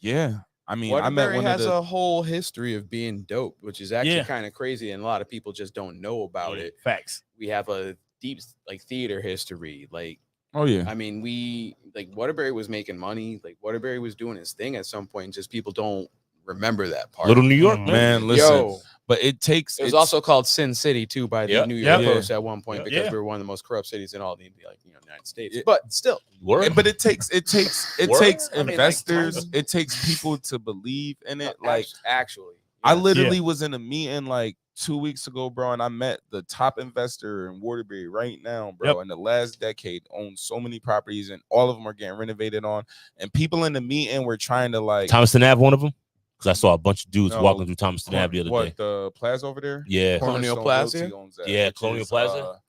yeah, I mean, I met Waterbury one has of the a whole history of being dope, which is actually Yeah. kind of crazy, and a lot of people just don't know about it. Facts. We have a deep like theater history. Like, oh yeah, I mean, we like Waterbury was making money. Like Waterbury was doing his thing at some point. Just people don't remember that part. Little New York, Mm. man. man. Listen, Yo, but it takes. it was it's- also called Sin City too by the Yep. New York Yep. Post at one point Yep. because Yeah. we were one of the most corrupt cities in all the United States. Yeah. But still, Word. But it takes Word? I mean, like, investors. kind of. It takes people to believe in it. Like, actually, I yes. literally was in a meeting like 2 weeks ago, bro, and I met the top investor in Waterbury right now, bro. Yep. In the last decade, owns so many properties, and all of them are getting renovated on. And people in the meeting were trying to like Thomaston Ave, one of them. Because I saw a bunch of dudes No. walking through Thomaston Ave the other what day. the plaza over there. Yeah, Colonial Cornerstone Plaza? Realty owns that, Yeah, which Colonial is, Plaza.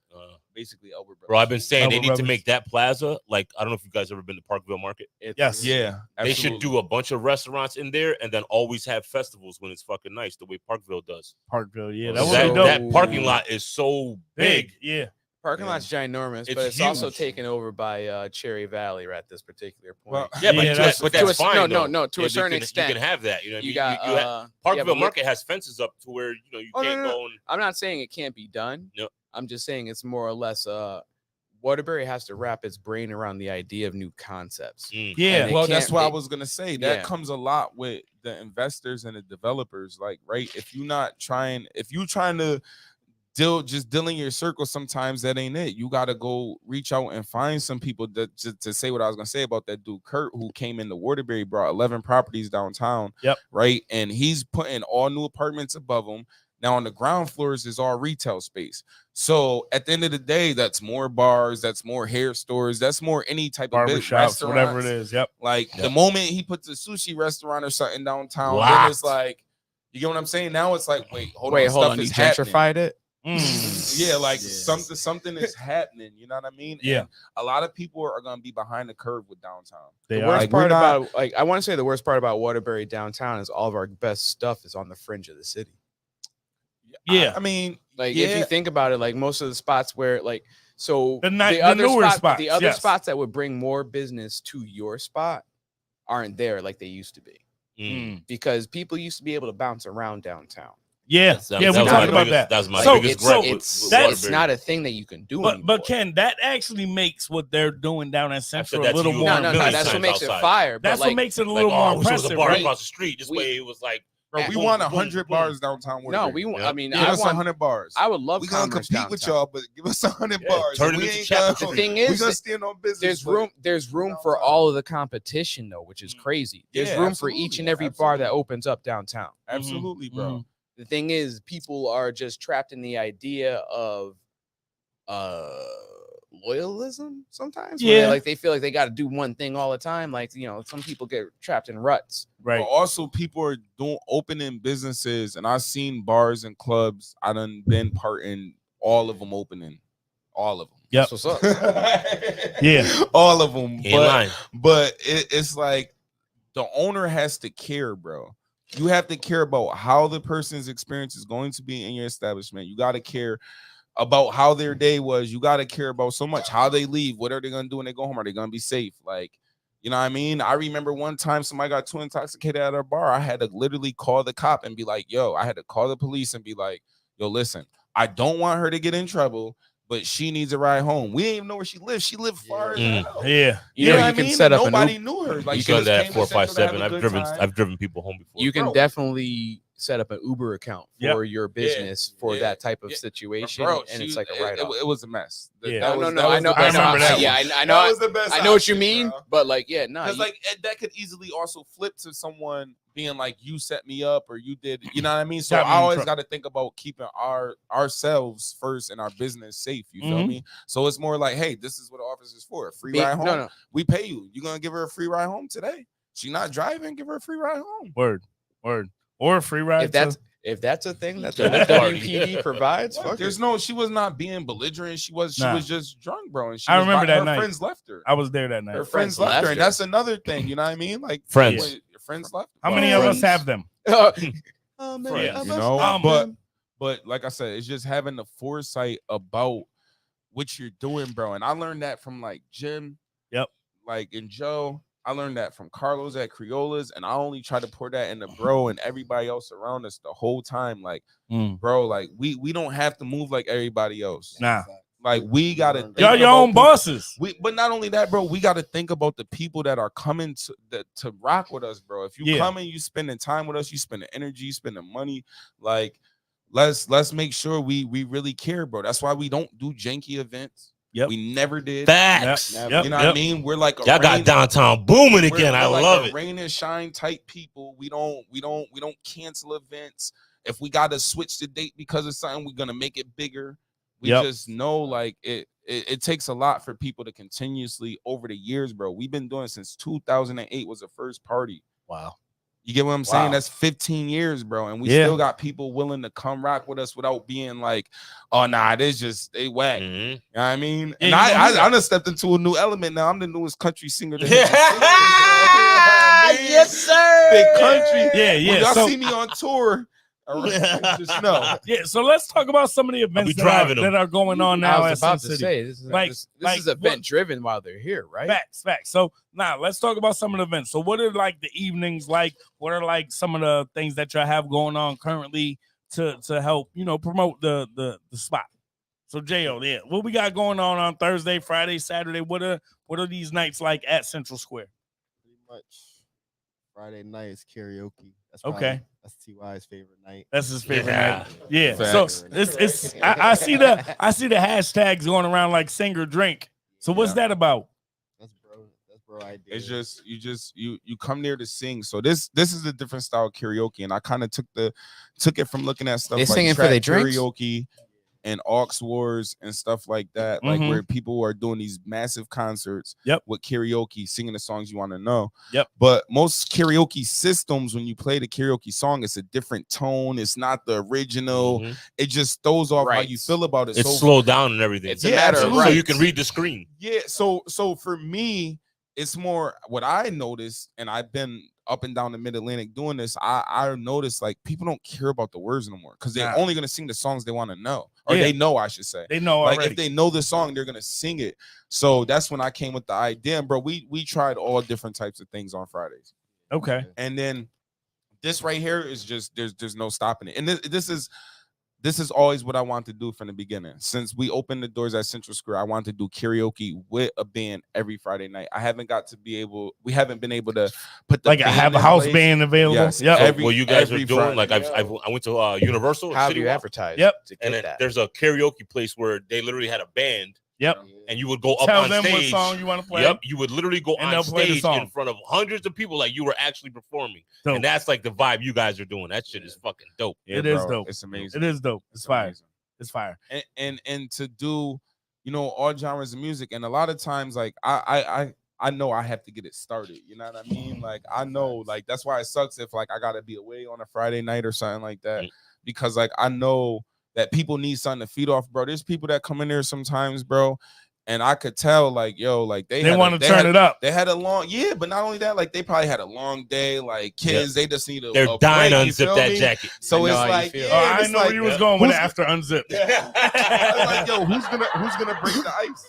basically Elbert Brothers. Bro, I've been saying they Elbert need Brothers. to make that plaza like I don't know if you guys ever been to Parkville Market. Yes. Yeah, They should do a bunch of restaurants in there and then always have festivals when it's fucking nice, the way Parkville does. Parkville, yeah, that So- was That, dope. that parking lot is so big. Yeah. Parking Yeah. lot's ginormous, It's but it's also huge. taken over by Cherry Valley at this particular point. Well, Yeah, Yeah, but, that's- but to that's a- fine. no, though. no, to a Yeah, certain extent. you can have that. You know, what I you mean? got you have, yeah, Parkville but Market has fences up to where you Oh, no, can't no, no. go. And, I'm not saying it can't be done. Yep. I'm just saying it's more or less Waterbury has to wrap its brain around the idea of new concepts. mm. Yeah. And it Well, that's can't- what I it- was gonna say. That Yeah. comes a lot with the investors and the developers. Like, right? If you trying to deal in your circle, sometimes that ain't it. You gotta go reach out and find some people that to say what I was gonna say about that dude Kurt who came into Waterbury, brought 11 properties downtown. Yep. Right, and he's putting all new apartments above him. Now on the ground floors is all retail space. So at the end of the day, that's more bars, that's more hair stores, that's more any type of Barbershops, whatever it restaurants. is. Yep. Like the Yep. moment he puts a sushi restaurant or something downtown, then Locked. it's like, you get what I'm saying? Now it's like, hold Wait, on, hold stuff on. You is happening. gentrified it? Yeah, like Yeah. something is happening. You know what I mean? Yeah. And a lot of people are gonna be behind the curve with downtown. They The are. worst Like, we're part not- about I want to say the worst part about Waterbury downtown is all of our best stuff is on the fringe of the city. Yeah. I mean, Like yeah. if you think about it, like most of the spots where the the newer spots, the other yes. spots that would bring more business to your spot aren't there like they used to be Mm. because people used to be able to bounce around downtown. Yeah. That Yeah. was We my talked about biggest- that. That was my So- biggest so gripe with it's Waterbury. not a thing that you can do But anymore. Ken, that actually makes what they're doing down at Central that a little to you more. a no, million that's what times makes it outside. fire. But That's like, what makes it a Like, little oh, more I wish it was impressive, a bar right? across the street. This We- way it was like, bro, we boom, want boom, 100 boom. bars downtown. no, Waterbury. we. Yeah. I mean, Give I us want. 100 bars. I would love We gonna commerce compete with downtown. y'all, but give us 100 Yeah, bars. turn and it we into ain't chapter gonna, The thing we is, gonna stand on business. there's but- room. There's room for downtown. all of the competition though, which is crazy. There's Yeah, room for each and every bar that absolutely. opens up downtown. Absolutely, bro. Mhm. The thing is, people are just trapped in the idea of loyalism sometimes. where Yeah. they feel like they got to do one thing all the time. Like, some people get trapped in ruts. Right. But also, people are opening businesses, and I've seen bars and clubs. I done been part in all of them opening, all of them. Yep. That's what's up. Yeah. all of them. He ain't lying. But it's like the owner has to care, bro. You have to care about how the person's experience is going to be in your establishment. You got to care about how their day was. You got to care about so much how they leave. What are they going to do when they go home? Are they going to be safe? Like, you know what I mean? I remember one time somebody got too intoxicated at our bar. I had to literally call the cop and be like, yo, I had to call the police and be like, yo, listen, I don't want her to get in trouble, but she needs a ride home. We didn't even know where she lived. She lived far as hell. Yeah. You know, what you I can mean? set up Nobody an knew her. Like, You she done just that came at to Central to have 457. a good time. I've driven people home before. You can Bro. definitely set up an Uber account for your business for yeah, that type of yeah. situation, Bro, and she- it's like a it, write-off. it was a mess. Yeah. That No, was- no, that I was know, the I best know, remember that yeah, option. I know, That was the best I know what you option, mean, bro. but like, yeah, no, Because like that could easily also flip to someone being like, you set me up or you did, you know what I mean? So Got me I in always trouble. got to think about keeping ourselves first and our business safe. You feel Mhm. me? So it's more like, hey, this is what the office is for. A free Be- ride home. no, We pay you. You gonna give her a free ride home today? She not driving, give her a free ride home. Word. Or a free ride. if that's a thing that the That party. WPD provides, What? fuck There's it. no, she was not being belligerent. She was Nah. just drunk, bro. And she I was remember that her night. friends left her. I was there that night. Her friends friends left left her, and her. that's another thing. You know what I mean? Like Friends. wait, your friends left. How Well, many of us friends, have them? Friends, you know? Um, But like I said, it's just having the foresight about what you're doing, bro. And I learned that from like Jim, Yep. like and Joe. I learned that from Carlos at Criola's, and I only try to pour that into bro and everybody else around us the whole time. Like, bro, like we don't have to move like everybody else. Nah. Like we gotta think Y'all your about own people- bosses. But not only that, bro, we got to think about the people that are coming to rock with us, bro. If you Yeah. coming, you spending time with us, you spending energy, you spending money. Like, let's make sure we really care, bro. That's why we don't do janky events. Yep. We never did. Facts. Yep. You know what I mean? We're like a Y'all got rain- downtown booming we're- again. I we're like love a it. rain and shine type people. We don't cancel events. If we got to switch the date because of something, we're gonna make it bigger. We Yep. just know like it takes a lot for people to continuously over the years, bro. We've been doing since 2008 was the first party. Wow. You get what I'm saying? Wow. That's 15 years, bro. And we Yeah. still got people willing to come rock with us without being like, oh, nah, they whack. Mhm. You know what I mean? Yeah, And you gonna do that. I done stepped into a new element now. I'm the newest country singer. Yes, sir. Big country. Yeah, When yeah. y'all So see me on tour, just know. yeah, so let's talk about some of the events driving them. that are going on now I at was about Sin to City. say this is Like- this like is event driven while they're here, right? Facts. So now let's talk about some of the events. So what are like the evenings like? What are like some of the things that y'all have going on currently to help, promote the spot? So Jo, yeah, what we got going on Thursday, Friday, Saturday? What are these nights like at Central Square? Pretty much Friday night is karaoke. That's Okay. That's TY's favorite night. That's his favorite Yeah. night. Yeah. Facts. So it's I see the hashtags going around like sing or drink. So what's Yeah. that about? That's bro idea. It's just you come there to sing. So this is a different style of karaoke, and I kind of took it from looking at stuff They like singing for trap their drinks? karaoke and aux wars and stuff like that, like where people are doing these massive concerts Yep. with karaoke, singing the songs you want to know. Yep. But most karaoke systems, when you play the karaoke song, it's a different tone. It's not the original. Mhm. It just throws off how you Rights. feel about it. It's So slowed down and everything. It's a Yeah, matter of absolutely. so you rights. can read the screen. yeah, so for me, it's more what I noticed, and I've been up and down the mid-Atlantic doing this. I noticed like people don't care about the words no more because they're Nah. only gonna sing the songs they want to know, or Yeah. they know, I should say. They know Like already. if they know the song, they're gonna sing it. So that's when I came with the idea, and bro. We tried all different types of things on Fridays, Okay. and then this right here is just there's no stopping it. And this is always what I want to do from the beginning. Since we opened the doors at Central Square, I want to do karaoke with a band every Friday night. We haven't been able to put the Like I band have a in house place. band available. Yes, Yep. So every- what you guys are every doing, Friday. like I went to Universal. How have City you Walk, advertised? Yep. To and get then that? there's a karaoke place where they literally had a band, Yep. and you would go up Tell on them what stage. song you want to play. Yep, you would literally go And on they'll play the stage song. in front of hundreds of people, like you were actually performing, Dope. and that's like the vibe you guys are doing. That shit is fucking dope. Yeah, It is bro, dope. It's amazing. It is dope. It's fire. amazing. It's fire. And to do, all genres of music, and a lot of times, like I know I have to get it started. You know what I mean? Like I know, like that's why it sucks if like I gotta be away on a Friday night or something like that, because like I know that people need something to feed off, bro. There's people that come in there sometimes, bro, and I could tell, like, yo, like They want to turn it up. They had a long, but not only that, like they probably had a long day. Like kids, they just need a. They're a dying break, to you unzip feel that me? jacket. So I it's know how you like, feel. Oh, I it's know like, where you was going with it who's- after unzip. I was like, yo, who's gonna break the ice?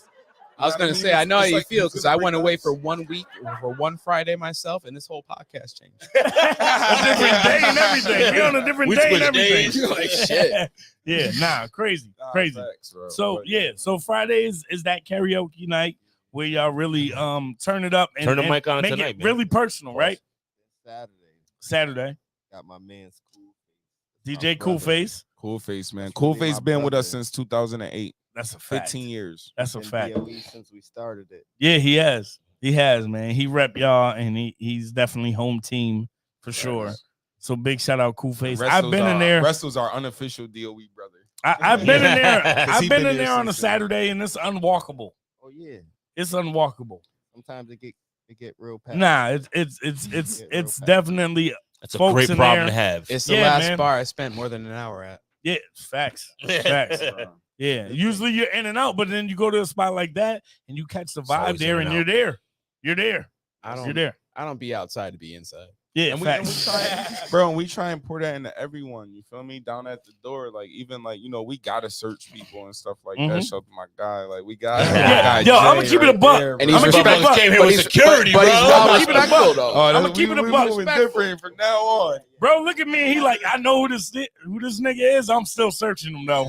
I was You know what gonna say, I know how It's you like, feel who's because gonna I break went the away ice? for 1 week for one Friday myself, and this whole podcast changed. A different day and everything. We on a different We day and switched everything. days. Like, shit. Yeah, crazy. Nah, Crazy. facts, bro. So But, yeah, so Fridays is that karaoke night where y'all really turn it up and Turn the and mic on make tonight, it man. really personal, right? Saturday. Got my man's Cool DJ brother. Coolface. Cool Face, man. That's Cool really Face my been with us brother. since 2008. That's a fact. 15 years. That's a Been fact. DOE since we started it. Yeah, he has. He has, man. He rep y'all, and he's definitely home team for sure. So big shout out Coolface. I've been in there. Wrestle's our unofficial DOE brother. I've been in there. 'Cause I've he been been in there there on a since then. Saturday, and it's unwalkable. Oh yeah. It's unwalkable. Sometimes it get real packed. Nah, it's real packed. definitely That's a Folks great in problem there. to have. It's the Yeah, last man. bar I spent more than an hour at. yeah, facts. Facts. Yeah, usually you're in and out, but then you go to a spot like that and you catch the It's vibe always there, in and and you're out. there. You're there. I You're don't. there. I don't be outside to be inside. Yeah, And we facts. try, bro, and we try and pour that into everyone. You feel me? Down at the door, like even like we gotta search people and stuff like that. Mhm. Shout out to my guy, like we got. Yeah, we got yo, I'ma Jay keep it a right buck. there, And bro. he's I'ma keep it a Brothers buck. came here But with he's- security, but he's bro. well I'ma keep it a buck. respectful though. Oh, I'ma keep it a we buck. moving different from now on. Bro, look at me. He like, I know who this nigga is. I'm still searching him though.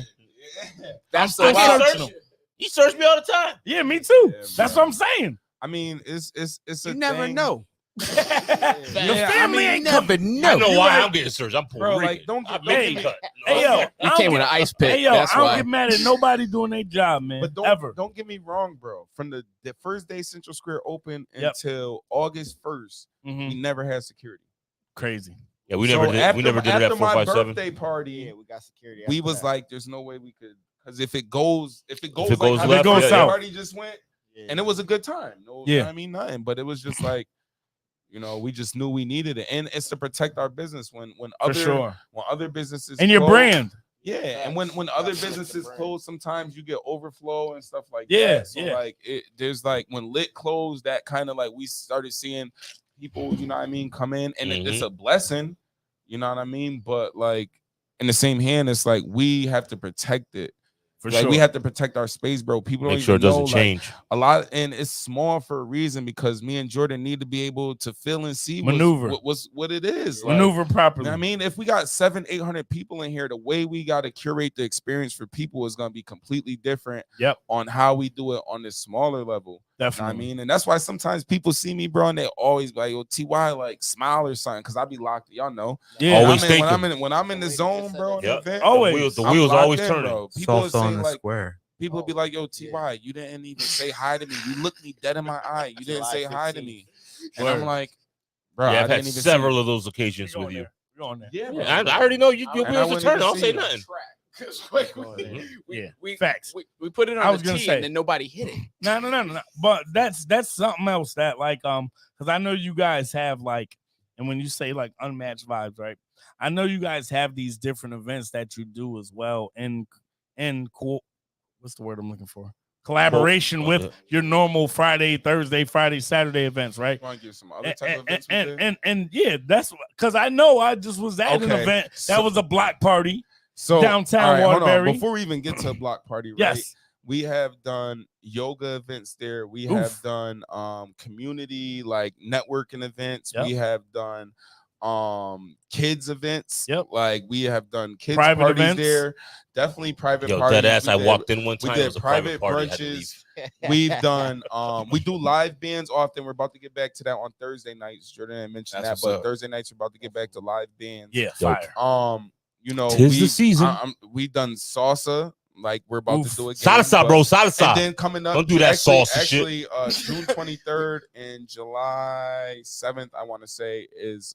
That's still the wild. searching him. You search me all the time. Yeah, me too. Yeah, That's bro. what I'm saying. I mean, it's a You never thing. know. The Yeah, I family mean, ain't Never coming. I know. know You why right. I'm getting searched. I'm Puerto Bro, Rican. like, don't I'm get making me- cut. Hey yo, You I don't came with get- an ice pick. Hey yo, That's I don't why. get mad at nobody doing their job, man. But Ever. don't get me wrong, bro. From the first day Central Square opened Yep. until August 1st, Mhm. we never had security. Crazy. Yeah, we So never did. after, We never did it after at my 457. birthday party. Yeah, we got security. We after was that. like, there's no way we could, because if it goes it like goes how left, the yeah, yeah. party just went, Yeah. and it was a good time. No, Yeah. I mean nothing, but it was just like, You know, we just knew we needed it, and it's to protect our business when For other sure. when other businesses And your close. brand. Yeah, and when other businesses close, sometimes you get overflow and stuff like Yeah, that. So yeah. like there's like when Lit closed, that kind of like we started seeing people, you know what I mean, come in, and it's a blessing, you know what I mean. But like in the same hand, it's like we have to protect it. For Like sure. we have to protect our space, bro. People don't Make sure it even know doesn't change. like a lot, and it's small for a reason because me and Jordan need to be able to feel and see Maneuver. what it is. Like, Maneuver properly. you know what I mean, if we got 700-800 people in here, the way we got to curate the experience for people is going to be completely different. Yep. On how we do it on this smaller level. Definitely. You know what I mean, and that's why sometimes people see me, bro, and they always be like, "Yo, Ty, like smile or something," because I be locked. Y'all know. Yeah. Always when I'm in the zone, bro. In the Yep. event, Always. The I'm wheels locked always in, turning. bro. People will Soft on say the like. square. People would be like, "Yo, Ty, you didn't even say hi to me. You looked me dead in my eye. You didn't say hi to me." And I'm Word. like, "Bro, Yeah, I I've had didn't even several see of those occasions with you. We're going there. Yeah, bro. Yeah, I already know your And I wheels are wouldn't turning. even Don't see say you. nothing. Yeah. Facts. We put it I on was a gonna tee say. and then nobody hit it. No. But that's something else that like because I know you guys have like, and when you say like unmatched vibes, right? I know you guys have these different events that you do as well in what's the word I'm looking for? Collaboration with your normal Friday, Thursday, Friday, Saturday events, right? Want to give some other type of events we did? And yeah, that's because I know I just was at an Okay, event that so- was a block party. So Downtown all right, hold on. Waterbury. Before we even get to a block party, right? Yes. We have done yoga events there. We Oof. have done community like networking events. Yep. We have done kids events. Yep. Like we have done kids Private parties events. there. Definitely private Yo, parties. dead ass. We I did- walked in one we time. did It was a private private party. I had to leave. brunches. We've done we do live bands often. We're about to get back to that on Thursday nights. Jordan had mentioned That's that, what's but up. Thursday nights we're about to get back to live bands. Yeah, Dope. fire. You know, Tis the season. we done salsa, like we're about Oof. to do again. Salsa, but- bro. And Salsa. then coming up, Don't do that actually, salsa shit. June 23rd and July 7th, I want to say is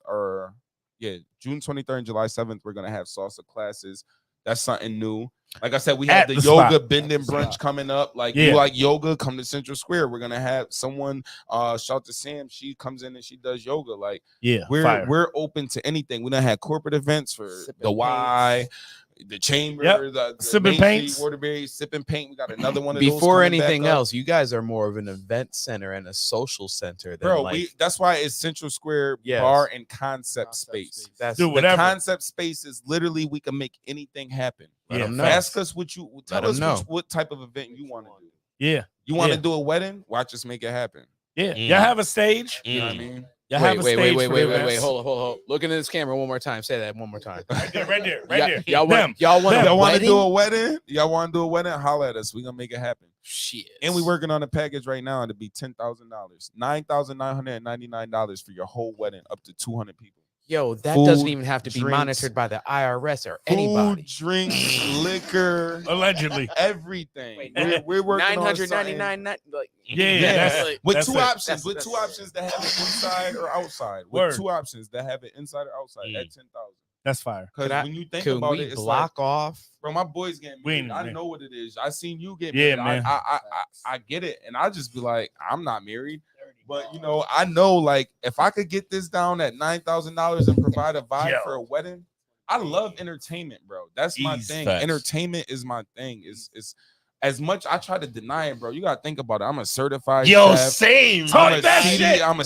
June 23rd and July 7th, we're gonna have salsa classes. That's something new. Like I said, we have At the the yoga spot. bend and brunch coming up. Like Yeah. you like yoga, come to Central Square. We're gonna have someone shout to Sam. She comes in and she does yoga. Like Yeah, fire. we're open to anything. We done had corporate events for Sipping the Y, the chamber, Yep. the Sipping Main Street, paints. Waterbury, sipping paint. We got another one of those. Before coming back anything up. else, you guys are more of an event center and a social center than Bro, like that's why it's Central Square Yes. Bar and Concept Space. that's Do The whatever. concept space is literally we can make anything happen. Yeah, them know. Ask us what you tell Let us them know. what type of event you want to do. Yeah, You want to Yeah. do a wedding? Watch us make it happen. yeah. Mm. Y'all have a stage. You know what I Mm. mean? Y'all have a stage wait, for the events. hold on. Look into this camera one more time. Say that one more time. Right there, right there. Y'all Them. want y'all want Them. a Y'all want to wedding? do a wedding? Y'all want to do a wedding? Holla at us. We gonna make it happen. Shit. And we working on a package right now to be $10,000, $9,999 for your whole wedding, up to 200 people. Yo, that Food, doesn't even have to be drinks, monitored by the IRS or anybody. Food, drinks, liquor, Allegedly. everything. Wait, We're working on something. 999 like Yeah, Yeah, that's- with that's two it. options. With two options to have it inside or outside. With Word. two options to have it inside or outside Mm. at 10,000. That's fire. Because Could I- when you think Can about we it, it's block like, off? bro, my boys getting We married. ain't- I know what it is. I seen you get Yeah, married. man. I get it, and I just be like, I'm not married, but you know, I know like if I could get this down at $9,000 and provide a vibe Yo. for a wedding, I love entertainment, bro. That's my Easy thing. facts. Entertainment is my thing. It's as much I try to deny it, bro. You gotta think about it. I'm a certified Yo, chef. same. Talk I'm a that CD, shit. I'm a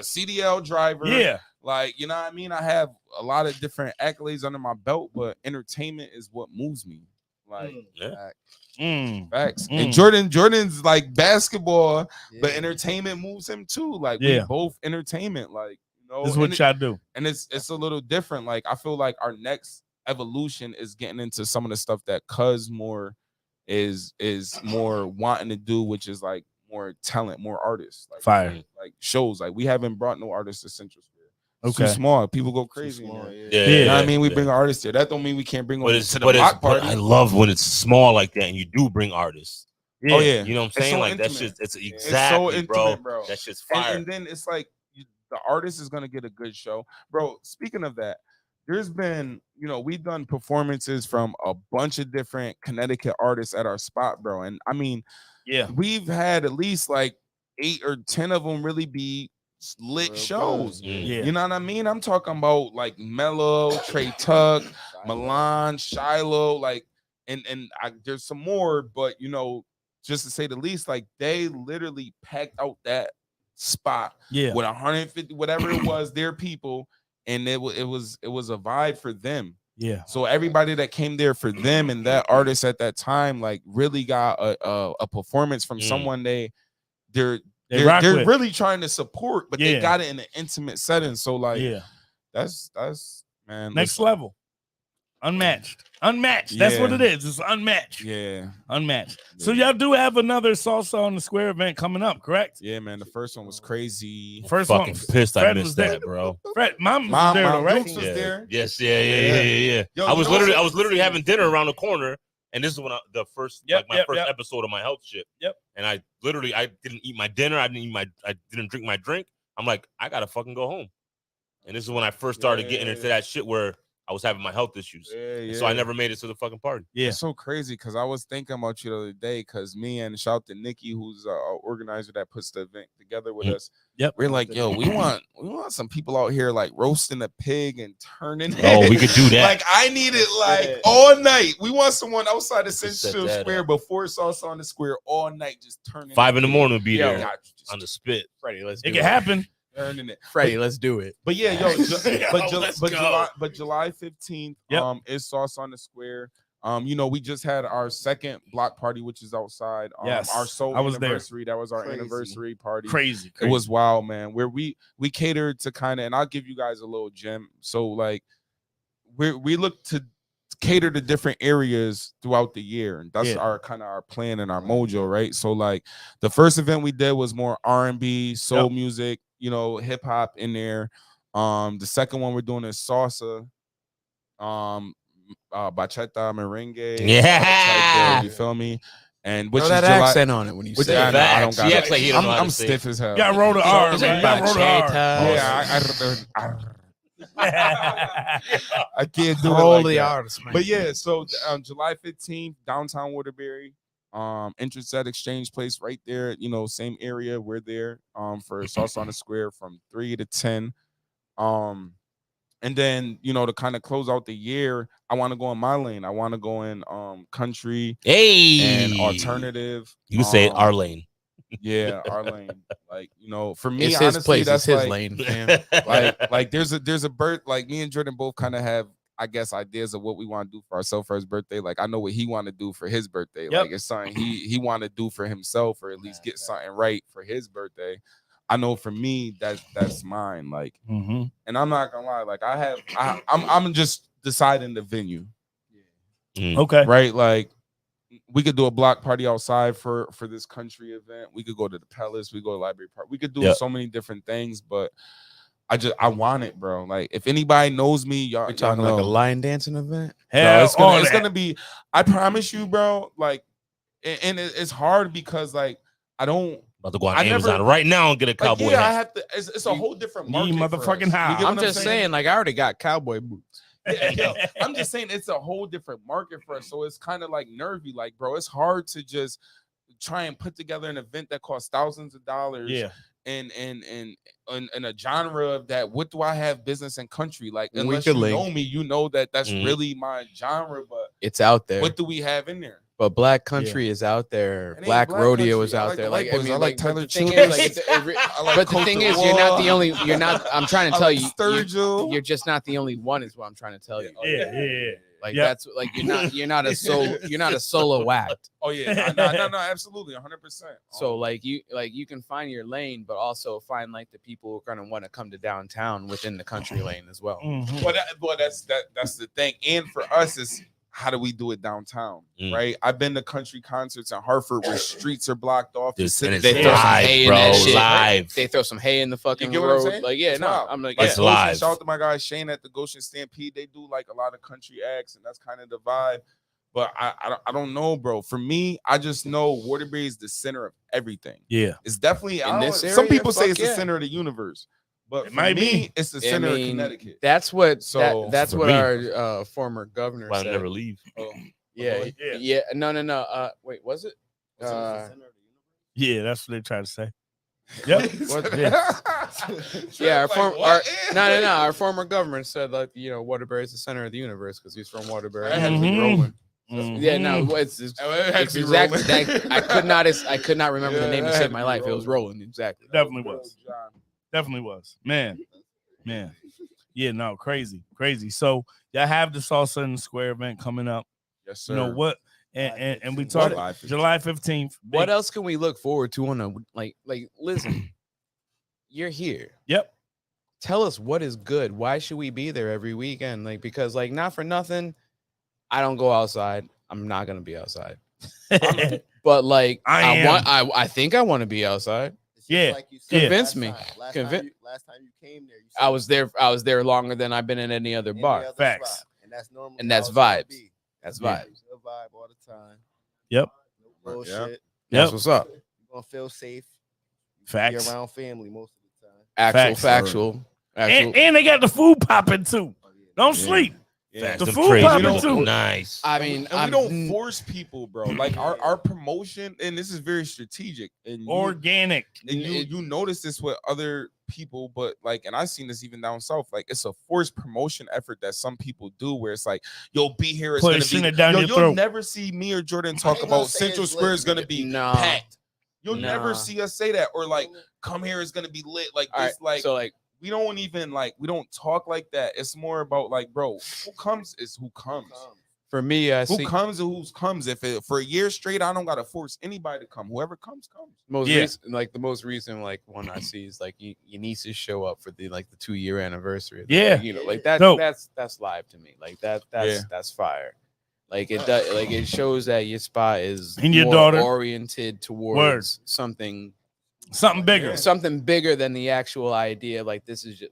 CDL driver. Yeah. Like, you know what I mean? I have a lot of different accolades under my belt, but entertainment is what moves me. Like facts. Mm. And Jordan's like basketball, but entertainment moves him too. Like we Yeah. both entertainment, like you know, This is and what it- y'all do. and it's a little different. Like I feel like our next evolution is getting into some of the stuff that Cuz more is more wanting to do, which is like more talent, more artists, like Fire. like shows. Like we haven't brought no artists to Central Square. It's Okay. too small. People go crazy. in there. Yeah, You know what I mean? We yeah. bring artists here. That don't mean we can't bring them But to it's the but block it's but party. I love when it's small like that and you do bring artists. Oh yeah, You know what I'm It's saying? so Like that's intimate. just it's It's exactly, so bro. intimate, bro. That shit's And, fire. and then it's like the artist is gonna get a good show, bro. Speaking of that, there's been we've done performances from a bunch of different Connecticut artists at our spot, bro. And I mean, Yeah. we've had at least like 8 or 10 of them really be lit Real shows. good. Yeah. You know what I mean? I'm talking about like Mello, Trey Tuck, Milan, Shiloh, like, and there's some more, but you know, just to say the least, like they literally packed out that spot Yeah. with 150, whatever it was, their people, and it was a vibe for them. Yeah. So everybody that came there for them and that artist at that time, like, really got a performance from someone they're rock with. really trying to support, but Yeah. they got it in an intimate setting. So like, Yeah. that's man, Next listen, level. Unmatched. That's what Yeah. it is. It's unmatched. Yeah, Unmatched. So Yeah. y'all do have another Salsa on the Square event coming up, correct? yeah, man. The first one was crazy. First Fucking one. pissed I Fred was missed there. that, bro. Fred, Mom was Mom there, though, right? Dukes was there. Yes, yeah. Yo, I was you know literally something? having dinner around the corner, and this is when the first Yep, my yep, first yep. episode of my health shit. Yep. And I didn't eat my dinner. I didn't drink my drink. I'm like, I gotta fucking go home. And this is when I first started getting into that shit where I was having my health issues. And so I never made it to the fucking party. Yeah. It's so crazy because I was thinking about you the other day because me and shout out to Nikki, who's an organizer that puts the event together with us. Yep. We're like, yo, we want some people out here like roasting a pig and turning it. Oh, we could do that. Like I need it like all night. We want someone outside of Set Central that Square up. before Salsa on the Square all night, just turning 5 in the it. morning would be Yo, there Got you, just on the spit. Freddie, let's do It can happen. turning it. Freddie, let's do it. But yeah, yo, Let's go. July 15th, Yep. is Sauce on the Square. You know, we just had our second block party, which is outside. Yes, Our soul I was there. anniversary. That was our Crazy. anniversary party. Crazy. It was wild, man. Where we catered to kind of, and I'll give you guys a little gem. So like, we look to cater to different areas throughout the year, and that's Yeah. our kind of our plan and our mojo, right? So like, the first event we did was more R&B, soul music, you know, hip hop in there. The second one we're doing is salsa, bachata, merengue, Yeah. type deal, you feel me? And which Throw is that July. accent on it when you Which say I, it. know, I don't Facts. He got acts like he don't know how I'm to say stiff as hell. You gotta roll the R, Is man. it You gotta roll the R. bachata? I can't do Roll it like the that. R's, man. But yeah, so July 15th, downtown Waterbury, entrance at Exchange Place right there, you know, same area. We're there for Sauce on the Square from 3 to 10. And then, you know, to kind of close out the year, I want to go in my lane. I want to go in country Hey. and alternative. You can say our lane. Yeah, our lane. Like, you know, for me, It's honestly, his place. that's It's his like, lane, fam. like there's a birth, like me and Jordan both kind of have, I guess, ideas of what we want to do for ourselves for his birthday. Like I know what he want to do for his birthday. Yep. Like it's something he want to do for himself, or at least get something right for his birthday. I know for me that's mine. Like, Mm-hmm. and I'm not gonna lie, like I'm just deciding the venue, Okay. right? Like we could do a block party outside for this country event. We could go to the Palace. We go to Library Park. We could do so many different things, but I want it, bro. Like if anybody knows me, y'all, We're talking y'all know. like a line dancing event. Hell, No, it's that. gonna be. I promise you, bro. Like, and it's hard because like I don't. About to go on I Amazon never- right now and get a Like, cowboy yeah, I hat. have to. It's a whole different You market. for motherfucking us. how. You get what I'm just saying, like, I already got cowboy boots. Yeah, yo, I'm just saying it's a whole different market for us. So it's kind of like nervy. Like, bro, it's hard to just try and put together an event that costs thousands of dollars. Yeah. In a genre of that, what do I have business and country? Like, We unless could you link. know me, you know that's really my genre. But It's out there. what do we have in there? But black country is out there. It ain't Black black rodeo country. is I out like there. the Like white I boys. mean, I like but Tyler the thing Childers. is, I like but the Cote thing is, you're not the d'Ivoire. only. You're not. I'm trying to I tell like you, Sturgill. you're just not the only one. Is what I'm trying to tell you. Yeah. Like Yep. that's like you're not a solo act. Oh yeah, no, absolutely, 100%. So like you can find your lane, but also find like the people who are gonna want to come to downtown within the country lane as well. Mhm. Well, that's the thing. And for us, is how do we do it downtown, right? I've been to country concerts in Hartford where streets are blocked off. Just- and and They it's throw some live, hay in bro, that shit. live. They throw some hay in the You fucking get what I'm road. saying? Like yeah, It's no, wild. I'm like Like It's yeah. Goshen, live. shout out to my guy Shane at the Goshen Stampede. They do like a lot of country acts, and that's kind of the vibe. But I don't know, bro. For me, I just know Waterbury is the center of everything. Yeah. It's definitely In this some area, people say fuck it's the yeah. center of the universe, but It for might me, be. it's the I center of mean, Connecticut. that's what So, that's for what me. our former governor Why I said. never leave. Yeah, Yeah. yeah. No. Wait, was it? Yeah, that's what they try to say. Yep. What? Yeah. Yeah, our Like, former what? our former governor said like Waterbury is the center of the universe because he's from Waterbury. That had to be Mhm. rolling. Yeah, no, Mhm. it's It had it's to be exactly rolling. that. I could not remember the Yeah, name to that save had my to be life. It was rolling. rolling exactly. Definitely Good was. old John. Definitely was. Man. Yeah, no, crazy. So y'all have the Salsa in the Square event coming up. Yes, sir. You know what? And we talked July 15th. July 15th. What else can we look forward to on a like? Listen, you're here. Yep. Tell us what is good. Why should we be there every weekend? Like because like not for nothing, I don't go outside. I'm not gonna be outside. But like I think I want to be outside. Yeah. Like you said, Convince me. Last Convin- time you came there, you I was there longer than I've been in any other bar. Facts. spot. And that's normal. And that's vibes. That's Yeah. vibes. Good vibe all the time. Yep. No bullshit. That's Yep. what's up. You're gonna feel safe. You Facts. Be around family most of the time. Actual, Facts. factual. And they got the food popping too. Don't Yeah. sleep. Facts, The them food trades popping are too. nice. I mean, And we don't force people, bro. Like our promotion, and this is very strategic. And Organic. you notice this with other people, but like, and I've seen this even down south. Like, it's a forced promotion effort that some people do, where it's like, "Yo, be here." It's Pushing gonna it be. down your You'll throat. never see me or Jordan I talk ain't gonna about say Central it's Square lit. is gonna be No. packed. You'll Nah. never see us say that, or like, "Come here is gonna be lit." Like all right, this, like. so like We don't even we don't talk like that. It's more about like, bro, who comes is who comes. for me, I Who see comes and who comes. If it, for a year straight, I don't gotta force anybody to come. Whoever comes, comes. the most recent like one I see is like your nieces show up for the 2-year anniversary. Of the Yeah. thing, like that. Dope. That's live to me. Like that's fire. Like it does. Like it shows that your spot is And your more daughter. oriented towards something bigger. something bigger than the actual idea. Like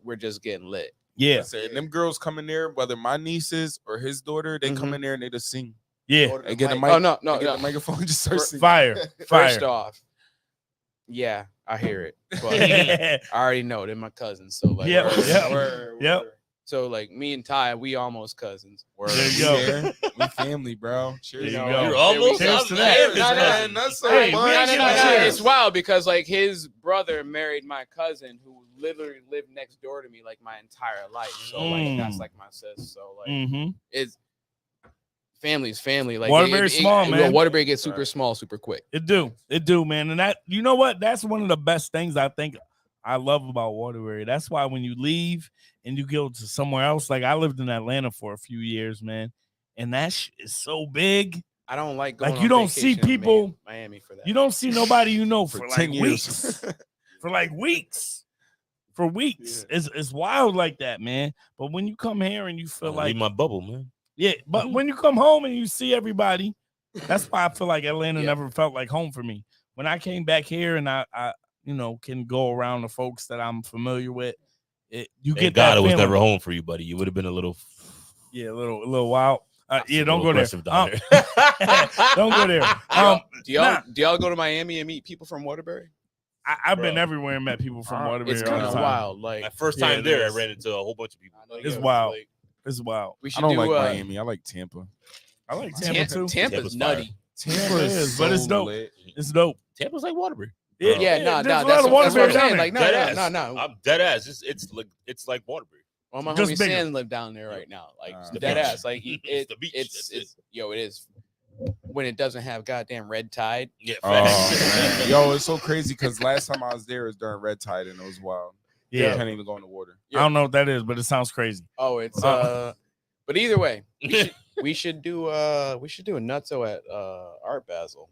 we're just getting lit. Yeah. Listen, them girls come in there, whether my nieces or his daughter, they come in there and they just sing. Yeah. They get the mic. Oh no, They get the microphone and just start singing. Fire. First off, yeah, I hear it. But I already know they're my cousins. So like, Yep. word, Yep. word, Yep. word. So like me and Ty, we almost cousins. Word. There you go. We family, bro. Cheers. There you know, go. You're almost Cheers up to there. that. That's so Hey, we much. ain't getting cheers. It's wild because like his brother married my cousin who literally lived next door to me like my entire life. So like that's like my sis. So like Mm-hmm. it's family's family. Like Waterbury's small, man. Waterbury gets super small, super quick. It do, man. And that, you know what? That's one of the best things I think I love about Waterbury. That's why when you leave and you go to somewhere else, like I lived in Atlanta for a few years, man, and that is so big. I don't like going Like you on don't see vacation in people, Miami for that. you don't see nobody you know for like 10 years. weeks. For like weeks. For weeks. It's wild like that, man. But when you come here and you feel like leave my bubble, man. yeah, but when you come home and you see everybody, that's why I feel like Atlanta never felt like home for me. When I came back here and I can go around the folks that I'm familiar with, you get God, that it was feeling. never home for you, buddy. You would have been a little Yeah, a little wild. Yeah, a don't little go there. aggressive down there. Don't go there. Do y'all go to Miami and meet people from Waterbury? I've been everywhere and met people from Waterbury. It's all kind the of time. wild. Like My first Yeah, time it there, is. I ran into a whole bunch of people. It's wild. It's wild. we I should don't do like Miami. I like Tampa. I like Tampa too. Tampa's Tampa's nutty. Tampa is, but it's dope. lit. It's dope. Tampa's like Waterbury. Yeah, no, there's a lot that's of what Waterbury I'm down saying. there. Like, Dead no. ass. I'm dead ass. It's like Waterbury. Well, my Just homie bigger. Sand live down there right now. Like the dead beach. ass. Like It's the beach. That's It's it is. When it doesn't have goddamn red tide. Yeah, Oh, man. Yo, it's so crazy because last time I was there was during red tide and it was wild. You Yeah. can't even go in the water. I don't know what that is, but it sounds crazy. Oh, it's but either way, we should do a nutso at Art Basel.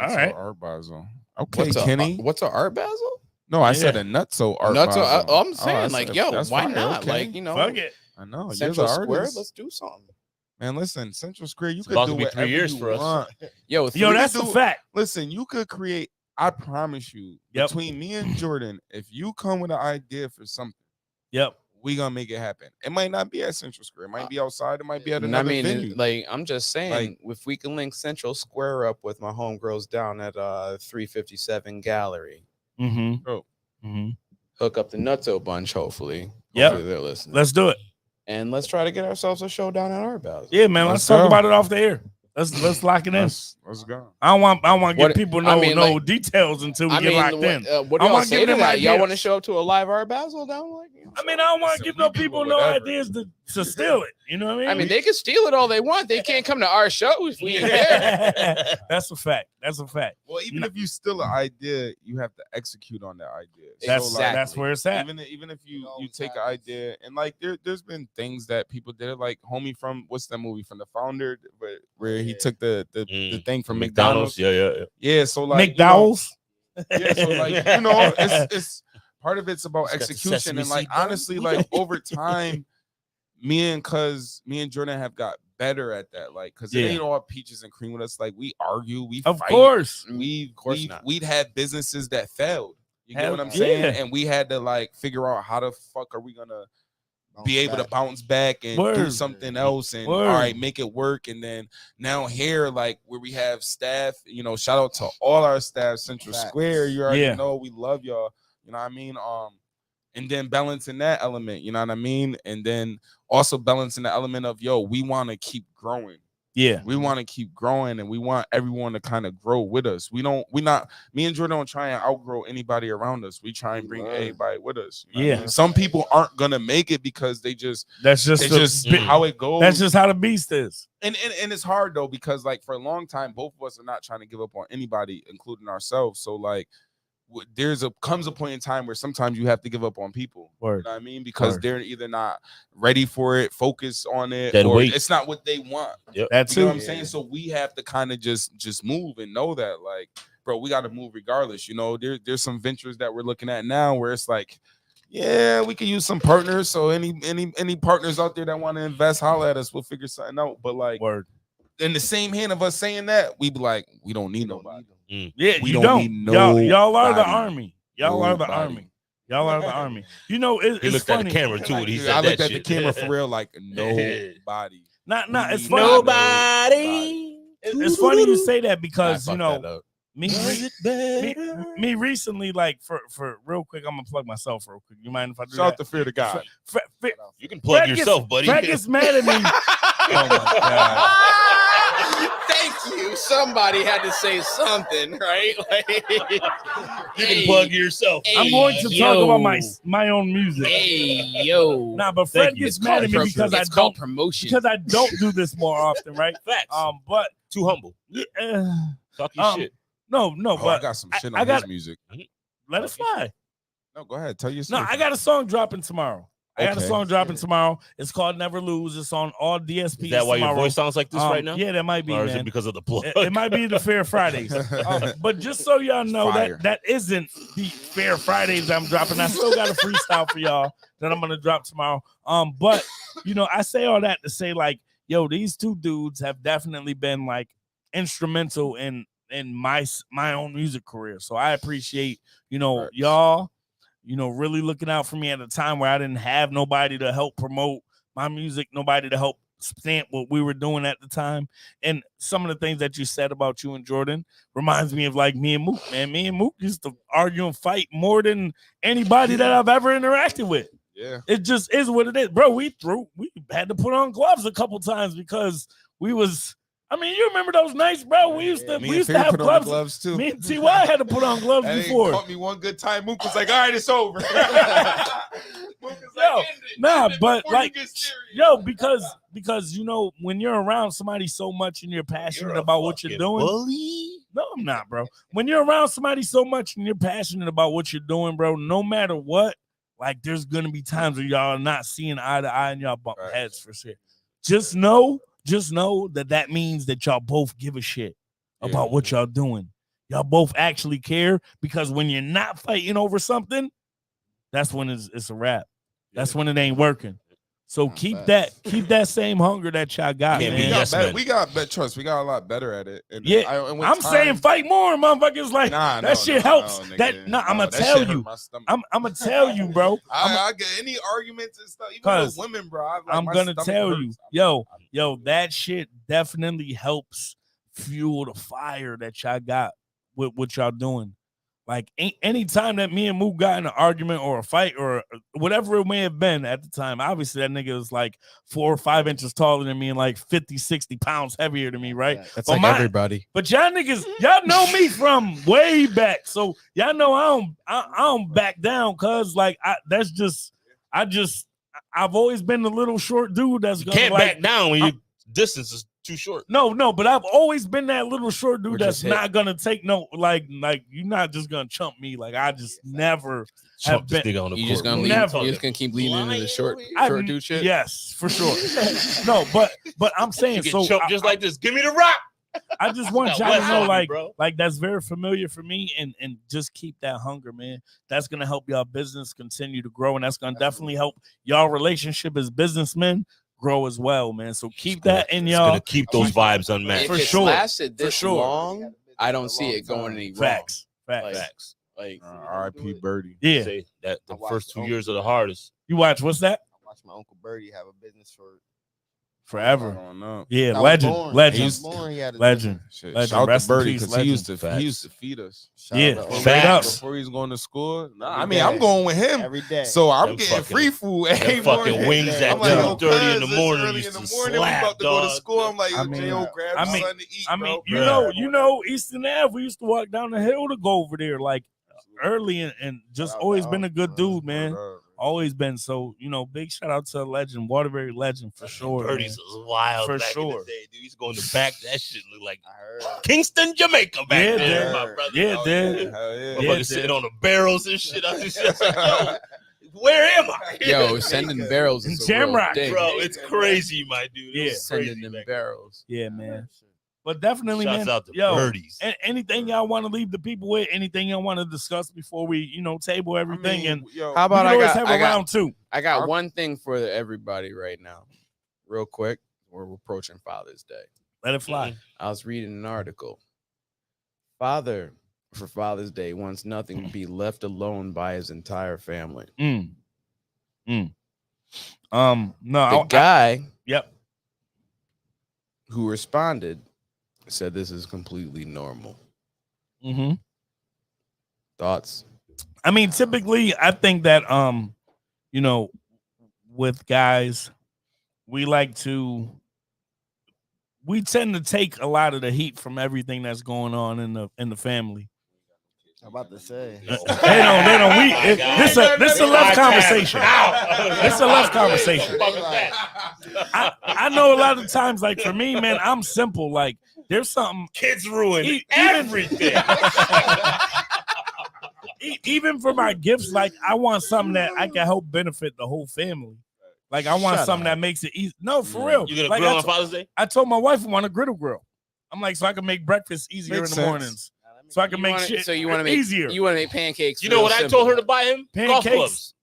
All right. Art Basel. Okay, Kenny. What's a Art Basel? No, I said a nutso art. Nutso. Basel. I'm saying that's- like, yo, that's why fire, not? okay. Like, you know, Fuck it. I know. Central You're the Square. artist. Let's do something. Man, listen, Central Square, you It's could about do to be 3 whatever years you for us. want. Yo, Yo, that's a do it. fact. Listen, you could create. I promise you, Yep. between me and Jordan, if you come with an idea for something, Yep. we gonna make it happen. It might not be at Central Square. It might be outside. It might be at I another mean, venue. like, I'm just saying, Like- if we can link Central Square up with my homegirls down at 357 Gallery, Mm-hmm. Bro. Mm-hmm. hook up the Nutso bunch, hopefully. Yep. Hopefully they're listening. Let's do it. And let's try to get ourselves a show down at Art Basel. Yeah, man. Let's Let's talk go. about it off the air. Let's lock it in. Let's go. I want to give What- people I no mean, no like- details until we I get mean, locked in. what do I y'all wanna say give to them that? Y'all ideas. want to show up to a live art battle down? Like, I mean, I don't want to Listen, give we no can people do no whatever. ideas to steal it. You know what I mean? I mean, they can steal it all they want. They can't come to our show if we ain't there. That's a fact. That's a fact. Well, even if you steal an idea, you have to execute on that idea. That's So, like, that's where it's at. even if you take an idea and like there's been things that people did, like homie from what's that movie from The Founder, where he took the thing from McDonald's. Yeah. So like McDowell's. yeah, so like it's part of it's about It's got the execution sesame and like seed bun. honestly, like over time, me and Jordan have got better at that. Like, cause it Yeah. ain't all peaches and cream with us. Like we argue, we Of fight. course. We'd had businesses that failed. You get Hell what I'm saying? yeah. And we had to like figure out how the fuck are we gonna be able to back. bounce back and do Word. something else and Word. all right, make it work. And then now here, like where we have staff, shout out to all our staff, Central Facts. Square. You already Yeah. know we love y'all. You know what I mean? And then balancing that element, you know what I mean? And then also balancing the element of we want to keep growing. Yeah. We want to keep growing and we want everyone to kind of grow with us. Me and Jordan don't try and outgrow anybody around us. We try and bring everybody with us. You know what I Yeah. mean? Some people aren't gonna make it because that's just the- how it goes. That's just how the beast is. and it's hard though, because like for a long time, both of us are not trying to give up on anybody, including ourselves. So like comes a point in time where sometimes you have to give up on people. Word. You know what I mean? Because Word. they're either not ready for it, focus on it, Dead or weight. it's not what they want. That You know too. what I'm saying? So we have to kind of just move and know that, like, bro, we got to move regardless. There's some ventures that we're looking at now where it's like, yeah, we could use some partners. So any partners out there that want to invest, holler at us. We'll figure something out. But like, Word. in the same hand of us saying that, we be like, we don't need nobody. Yeah, We you don't don't. need Y'all are the nobody. army. Y'all are the Nobody. army. Y'all are the army. You know, He it's looked at funny. the camera too. And he said I looked that at the shit. camera for real, like nobody. Nah, it's We funny. need Nobody. It's funny you say that because I you fucked know that up. me recently, like for real quick, I'm gonna plug myself real quick. You mind if I do Shout out that? to Fear to God. You can plug Fred gets- yourself, buddy. Fred gets mad at me. Oh my god. Thank you. Somebody had to say something, right? Like, You can plug yourself. I'm going to talk about my own music. Hey, yo. Nah, but Fred Thank you. gets mad at me because I it's called don't promotion. do this more often, right? Facts. But Too humble. yeah, Talk your shit. no, Oh, I but got some shit I on got- his music. let it fly. No, go ahead. Tell your No, story. I got a song dropping tomorrow. I got a Okay. song dropping tomorrow. It's called Never Lose. It's on all DSPs. Is that why your tomorrow. voice sounds like this right now? Yeah, that might be, Or is man. it because of the plug? It might be the Fair Fridays. But just so y'all know Fire. that isn't the Fair Fridays I'm dropping. I still got a freestyle for y'all that I'm gonna drop tomorrow. But I say all that to say, like, yo, these two dudes have definitely been like instrumental in my own music career. So I appreciate, Right. y'all, really looking out for me at a time where I didn't have nobody to help promote my music, nobody to help stamp what we were doing at the time. And some of the things that you said about you and Jordan reminds me of like me and Mook, man. Me and Mook used to argue and fight more than anybody that I've ever interacted with. Yeah. It just is what it is, bro. We had to put on gloves a couple times because we was. I mean, you remember those nights, bro? We used to Me we and used to Fear have put on the gloves. gloves too. Me and TY had to put on gloves That ain't before. caught me one good time. Mook was like, all right, it's over. Mook was Yo, like, end it, nah, end it but before you like, get serious. yo, because when you're around somebody so much and you're passionate about what you're doing. Bully. No, I'm not, bro. When you're around somebody so much and you're passionate about what you're doing, bro, no matter what, like there's gonna be times where y'all are not seeing eye to eye and y'all bump Right. heads for shit. Just know that means that y'all both give a shit about what y'all doing. Y'all both actually care, because when you're not fighting over something, that's when it's a wrap. That's when it ain't working. So keep that same hunger that y'all got, Can't man. be yes men. We got better. Trust, we got a lot better at it. And Yeah, and with I'm saying time- fight more, motherfuckers. Like Nah, that shit helps. nigga. I'm gonna that tell shit hurt you. my stomach. I'm gonna tell you, bro. I get any arguments and stuff, even 'Cause with women, bro. I'm my gonna stomach tell hurts. you, yo, that shit definitely helps fuel the fire that y'all got with what y'all doing. Like any time that me and Mook got in an argument or a fight or whatever it may have been at the time, obviously that nigga was like 4 or 5 inches taller than me and like 50, 60 pounds heavier than me, right? That's but like everybody. But y'all niggas, y'all know me from way back. So y'all know I don't back down, cuz like I've always been the little short dude that's gonna Can't like, back down when your distance is too short. No, but I've always been that little short dude Or that's just hit. not gonna take no like you're not just gonna chump me. Like I just never have Chump this been. nigga on the You court. just gonna bro. leave. Never. You just gonna keep leaning into the short dude shit. Yes, for sure. No, but I'm saying You get so. chumped just like this. Give me the rock. I just want Got y'all to West know, on me, like that's very familiar for me, and just keep that hunger, man. That's gonna help y'all business continue to grow, and that's gonna definitely help y'all relationship as businessmen grow as well, man. So keep that in It's y'all. gonna keep those vibes unmatched. If For it's sure. lasted For this sure. long, I don't see it going any wrong. Facts. Facts. Like R.I.P. Birdie. Yeah. Say that the I watched first 2 Uncle years are the Birdie. hardest. You watch what's that? I watched my Uncle Birdie have a business for Forever. Growing up. Yeah, I was legend. born. Legend. I was born, he had a Legend. Shit, Legend. shout out Rest to in Birdie peace, because he used legend. to feed us. Shout Yeah, out to Uncle straight up. Birdie. Before he was going to school. Nah, I Every mean, day. I'm going with him. Every day. So I'm Them getting fucking- free food. Them every fucking morning. wings at I'm like, yo, 2:30 in the cuz, morning it's early used in the to morning. We slap, about to go to dog. school. I'm like, yo, I mean, J.O., grab I me mean- something to eat, I bro. mean, Bruh. you know, Eastern Ave. We used to walk down the hill to go over there, like early, and just Shout out always to been a Uncle, good dude, man. Word up. Always been. So, big shout out to a legend, Waterbury legend for sure. Birdies man. was wild For back in sure. the day, dude. He's going to back. That shit look like I heard. Kingston, Jamaica back Yeah, there, dude. my brother. Yeah, Oh, dude. Hell yeah. Motherfuckers Yeah, sitting dude. on the barrels and shit. I was just like, yo, where am I? yo, sending barrels And is a real Jamrock, thing. Bro, it's crazy, my dude. It Yeah. was crazy Sending them back then. barrels. Yeah, man. But definitely, Shouts man. out to Yo, Birdies. anything y'all want to leave the people with? Anything y'all want to discuss before we, table everything? And yo, How we about can I always got have I a got round two. I got one thing for everybody right now, real quick. We're approaching Father's Day. Let it fly. I was reading an article. Father for Father's Day wants nothing to be left alone by his entire family. No, The guy yep. who responded said this is completely normal. Mm-hmm. Thoughts? I mean, typically, I think that with guys, we tend to take a lot of the heat from everything that's going on in the family. I'm about to say. They don't. This a left conversation. It's a left conversation. I know a lot of times, like for me, man, I'm simple. Like there's something Kids ruin even- everything. even for my gifts, like I want something that I can help benefit the whole family. Like I want Shut something up. that makes it easy. No, for real. You gonna Like grill on Father's Day? I told my wife I want a griddle grill. I'm like, so I can make breakfast easier Makes in the sense. mornings. So I can make shit So you want to make easier. You want to make pancakes? You know real what I simple. told her to buy him? Golf Pancakes. clubs.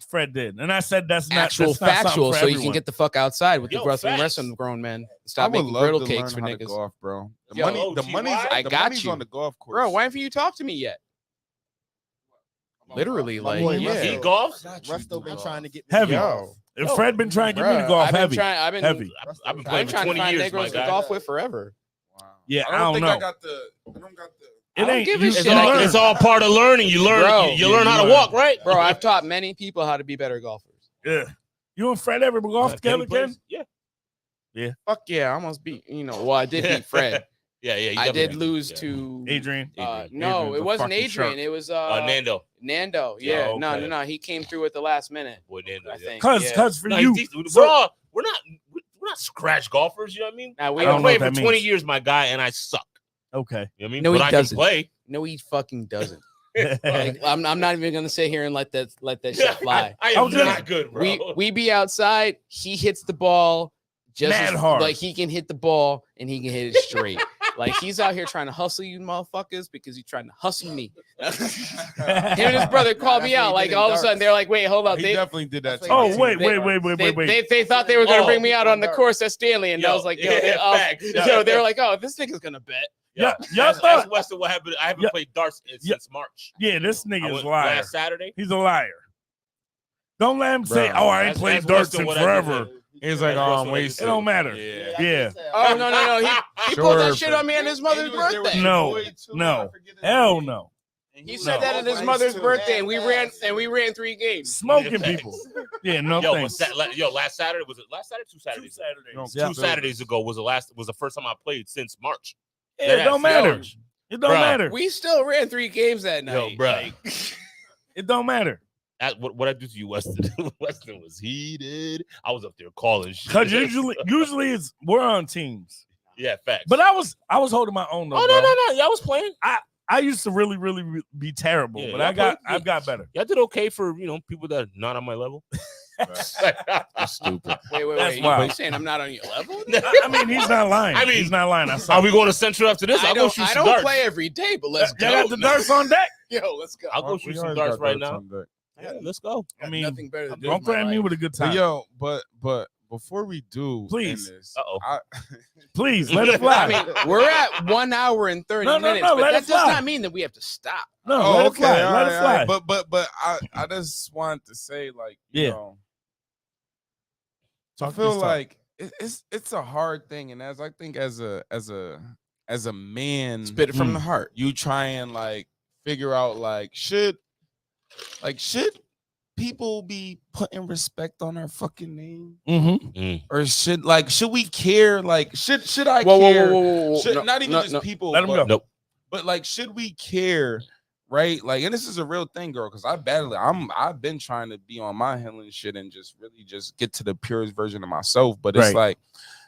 Fred did, and I said that's not Actual that's not something factual, for so you everyone. can get the fuck outside with Yo, the wrestling facts. rest of the grown men. I Stop would making love griddle to cakes learn for how to niggas. golf, bro. The Yo, money, the OTY? money's, I the got money's you. on the golf course. Bro, why haven't you talked to me yet? Literally, My like, boy yeah. He Russell. golfs? Resto been trying to get me Heavy. to golf. If Fred been trying to get me to Bruh, golf I've been heavy, trying. I've been heavy. I've been I've playing been for trying to 20 find years, my niggas to guy. golf with forever. Yeah, I don't think know. I got the. I don't got the. I don't give a you- shit. you learn. It's all part of learning. You learn. Bro. you learn how to learn. walk, right? Bro, I've taught many people how to be better golfers. Yeah, you and Fred ever golf together, Ken? Yeah. Fuck yeah, I almost beat, well, I did beat Fred. Yeah. You I definitely did beat lose him. to Adrian. no, Adrian's it a wasn't fucking Adrian. shark. It was Nando. Nando. Yeah, Oh, no, okay. no. He came through at the last minute. Boy, Nando. I yeah. think. Cause for No, you, he's decent. so- we're not scratch golfers. You know what I mean? Now, we I've don't been know playing what for that 20 means. years, my guy, and I suck. okay. You know what I mean? No, but he I doesn't. can play. No, he fucking doesn't. Like, I'm not even gonna sit here and let that shit fly. I I am was gonna- not good, bro. We be outside. He hits the ball just Mad as, hard. like he can hit the ball and he can hit it straight. Like he's out here trying to hustle you motherfuckers because he's trying to hustle me. Him and his brother called me out. Like all of a sudden they're like, wait, hold up. He They definitely did that. That's To like- me. Oh wait. they thought they were gonna Oh. bring me out on the course at Stanley, and I was like, facts. yo, they were like, oh, this nigga's gonna bet. Yeah, y'all Ask thought. Weston what happened. I haven't Yeah. played darts since March. Yeah, this I nigga is went a liar. last Saturday. He's a liar. Don't let him say, Bro, "Oh, I ain't Ask played Weston darts in what I did forever." there. He's like, That's oh, what I'm I wasted. It don't matter. Yeah. Yeah. Oh no, he pulled that Sure, shit on me on his mother's birthday. No, no, hell no. He said that at his mother's birthday, and we ran 3 games. Smoking people. Yeah, no Yo, thanks. last Saturday was it? Last Saturday, 2 Saturdays. 2 Saturdays. No, 2 Saturdays ago was the first time I played since March. Yeah, it don't matter. It don't matter. We still ran 3 games that night. Yo, bro. It don't matter. What I do to you, Weston? Weston was heated. I was up there calling shit. Because usually it's we're on teams. Yeah, facts. But I was holding my own though. Oh bro. no, y'all was playing. I used to really be terrible, Yeah, but I've got better. Y'all did okay for people that are not on my level. That's stupid. Wait. That's You wild. saying I'm not on your level? I mean, he's not lying. He's not lying. Are we going to Central after this? I I'll go shoot don't some darts. play every day, but let's Y'all go. got the darts on deck. Yo, let's go. I'll go shoot some darts right now. Yeah, let's go. I mean, nothing better than don't threaten me with a good time. But before we do, Please. end this, Uh-oh. Please let it fly. I mean, we're at 1 hour and 30 No, minutes, let but it that does fly. not mean that we have to stop. no, let it fly. all Let right, it all fly. right. But I just want to say, like, you know, I Talk feel this talk. like it's a hard thing, and as I think as a man, Spit it from the heart. you try and like figure out like should people be putting respect on our fucking name, Mm-hmm. or should we care? Like should I Whoa, care? whoa. Should, No, not even no, just no. people. Let him but, go. Nope. But like, should we care? Right? Like, and this is a real thing, girl, because I've been trying to be on my hill and shit and just really just get to the purest version of myself. But it's Right. like,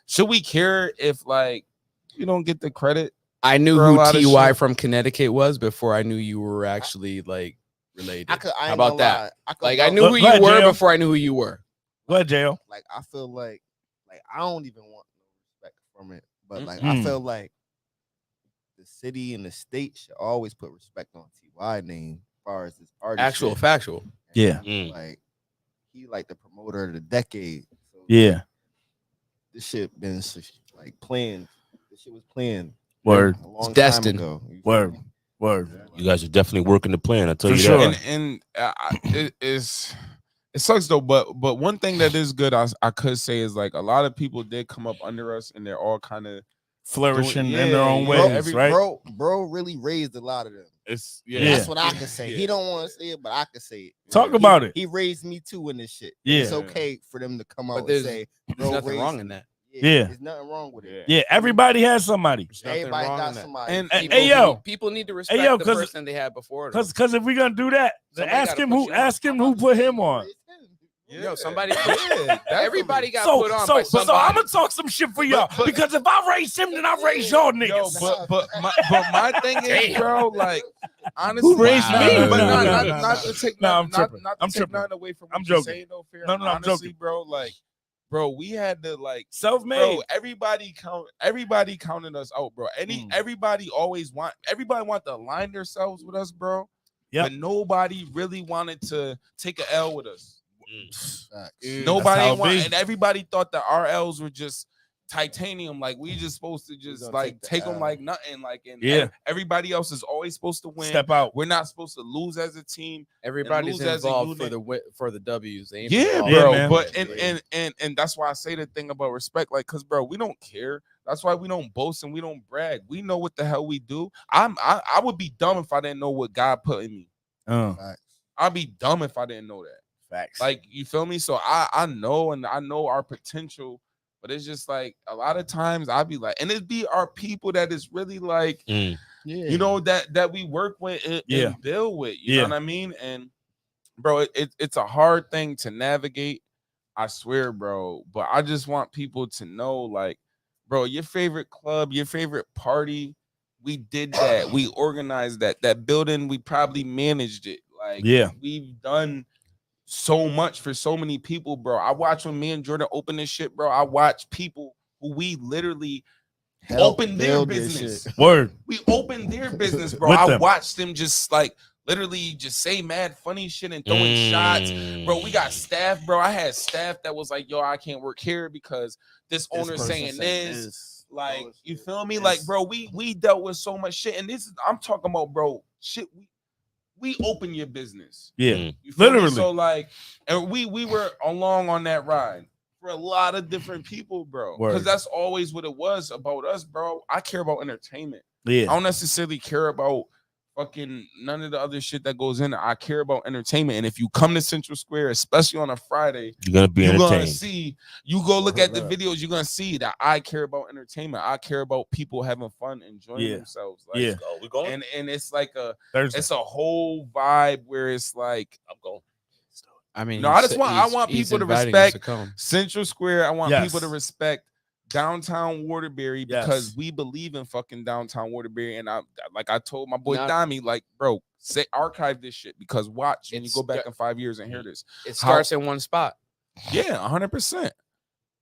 should we care if like you don't get the credit? I knew For a who lot of TY shit. from Connecticut was before I knew you were actually like related. I How about that? I knew Go who you ahead, were JL. before I knew who you were. Go ahead, JL. Like I feel like I don't even want no respect from it, but like Mm. I feel like the city and the state should always put respect on TY name as far as this artist. Actual, shit. factual. Yeah. Mm. Like he like the promoter of the decade. So Yeah. this shit been like playing. This shit was playing Word. a long time destined. ago. You feel Word. me? Word. You guys are definitely working the plan. I tell For you sure. that. And it sucks though. But one thing that is good, I could say is like a lot of people did come up under us, and they're all kind of Flourishing Yeah, in their own yeah, ways, right? Bro really raised a lot of them. it's Yeah. That's what I can say. He don't want to say it, but I can say it. Talk He- about it. He raised me too in this shit. Yeah. It's okay for them to come But out and there's- say, There's bro, nothing raised wrong me. in that. Yeah. There's nothing wrong with it. Yeah, everybody has somebody. There's nothing Everybody wrong got in that. somebody. And Hey, People, yo. people need to respect yo, the 'cause- person they had before. them. Cause if we're gonna do that, then Somebody ask gotta him put who you on. ask him who put him on. Yo, somebody. Yeah, Everybody got So put on by so somebody. I'm gonna talk some shit for y'all but- because if I raise him, then I raise y'all Yo, niggas. but my thing is, Damn. bro, like honestly, Who raised me? But No, not to take No, I'm not tripping. to I'm take tripping. nothing away from what I'm you're joking. saying, though, fair. No, I'm Honestly, joking. bro, like, bro, we had to like, Self-made. bro, everybody counted us out, bro. Everybody want to align themselves with us, bro. Yep. But nobody really wanted to take a L with us. Facts. how Nobody it wanted, be. and everybody thought that our L's were just titanium. Like we just supposed to just gonna like take the take them L. like nothing. Like and Yeah. everybody else is always supposed to win. Step out. We're not supposed to lose as a team. Everybody's lose as a involved for unit. the W's. They ain't Yeah, involved. Yeah, bro. man. But and that's why I say the thing about respect, like, cause bro, we don't care. That's why we don't boast and we don't brag. We know what the hell we do. I would be dumb if I didn't know what God put in me. Facts. I'd be dumb if I didn't know that. Facts. Like, you feel me? So I know, and I know our potential, but it's just like a lot of times I'll be like, and it be our people that is really like, Yeah. you know, that we work with and, Yeah. and build with. You Yeah. know what I mean? And bro, it's a hard thing to navigate. I swear, bro. But I just want people to know, like, bro, your favorite club, your favorite party, we did that. We organized that. That building, we probably managed it. Like, Yeah. we've done so much for so many people, bro. I watch when me and Jordan open this shit, bro. I watch people who we literally Help open their build this business. shit. Word. We opened their business, bro. With I them. watched them just like literally just say mad funny shit and throwing shots. Bro, we got staff, bro. I had staff that was like, yo, I can't work here because this owner's saying this. Like, you feel me? Like, bro, we dealt with so much shit. And this is, I'm talking about, bro, shit. We open your business. Yeah. You feel me? Literally. So like, and we were along on that ride for a lot of different people, bro. Word. Because that's always what it was about us, bro. I care about entertainment. Yeah. I don't necessarily care about fucking none of the other shit that goes in it. I care about entertainment. And if you come to Central Square, especially on a Friday, You're gonna be you're gonna entertained. see, you go look at the videos, you're gonna see that I care about entertainment. I care about people having fun, enjoying themselves. Like, Yeah. We're going. and it's like Thursday. it's a whole vibe where it's like, I'm going. I mean, no, I want he's people to inviting us respect come. Central Square. I want people to Yes. respect downtown Waterbury because Yes. we believe in fucking downtown Waterbury. And I told my boy Not- Dami, like, bro, say archive this shit because watch when you It's go back got- in 5 years and hear this. It starts in one spot. Yeah, 100%.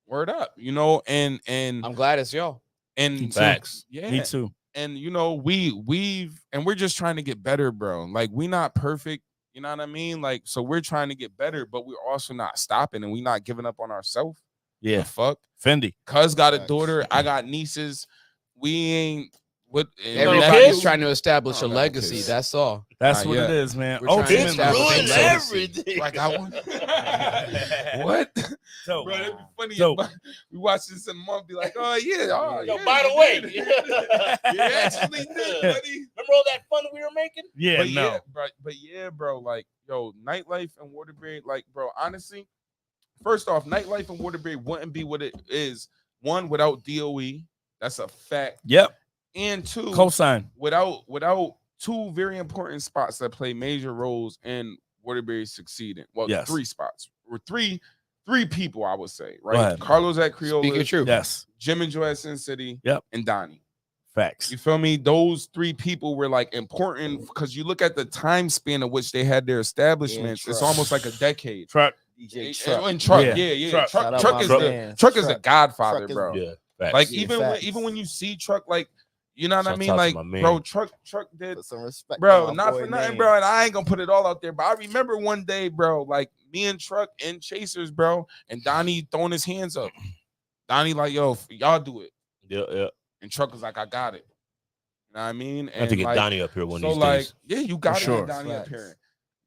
Word up, you know, and I'm glad it's y'all. and Facts. yeah, Me too. and you know, we're just trying to get better, bro. Like, we not perfect, you know what I mean? Like, so we're trying to get better, but we're also not stopping and we not giving up on ourselves. Yeah. The fuck. Fendi. Cuz got a Facts. daughter, I got nieces. We ain't what Everybody's trying to establish I a don't have legacy. kids. That's all. That's Not what yet. it is, man. We're trying to This establish ruined a legacy. everything. I got one. What? So, Bro, it'd be funny So- if we watch this in a month, be like, oh yeah, Yo, yeah, by the you way, did. you You actually did, buddy. remember all that fun we were making? yeah, But no. yeah, bro, like, yo, nightlife in Waterbury, like, bro, honestly, first off, nightlife in Waterbury wouldn't be what it is, one, without DOE. That's a fact. Yep. And two, Cosign. without two very important spots that play major roles in Waterbury succeeding. Well, Yes. 3 spots or three people, I would say, Go right? ahead. Carlos at Speak your Creola, truth. Yes. Jim and Joe at Sin City, Yep. and Donnie. Facts. You feel me? Those 3 people were like important because you look at the time span of which they had their establishments. It's Truck. almost like a decade. Truck. DJ And Truck. Truck, Yeah. yeah. Truck. Truck, Shout out Truck my is man. Truck is the Truck. godfather, Truck is- bro. Yeah. Facts. Like Yeah, even facts. when you see Truck, like, you know what I Shouts mean? out to Like, my man. bro, Truck did, Put some respect. bro, on my not boy for nothing, name. bro. And I ain't gonna put it all out there, but I remember one day, bro, like me and Truck and Chasers, bro, and Donnie throwing his hands up. Donnie like, yo, y'all do it, Yeah. and Truck was like, I got it. You know what I mean? I have to get like, Donnie up here one of so these like, days. yeah, you got For it, sure. Donnie up Facts. here.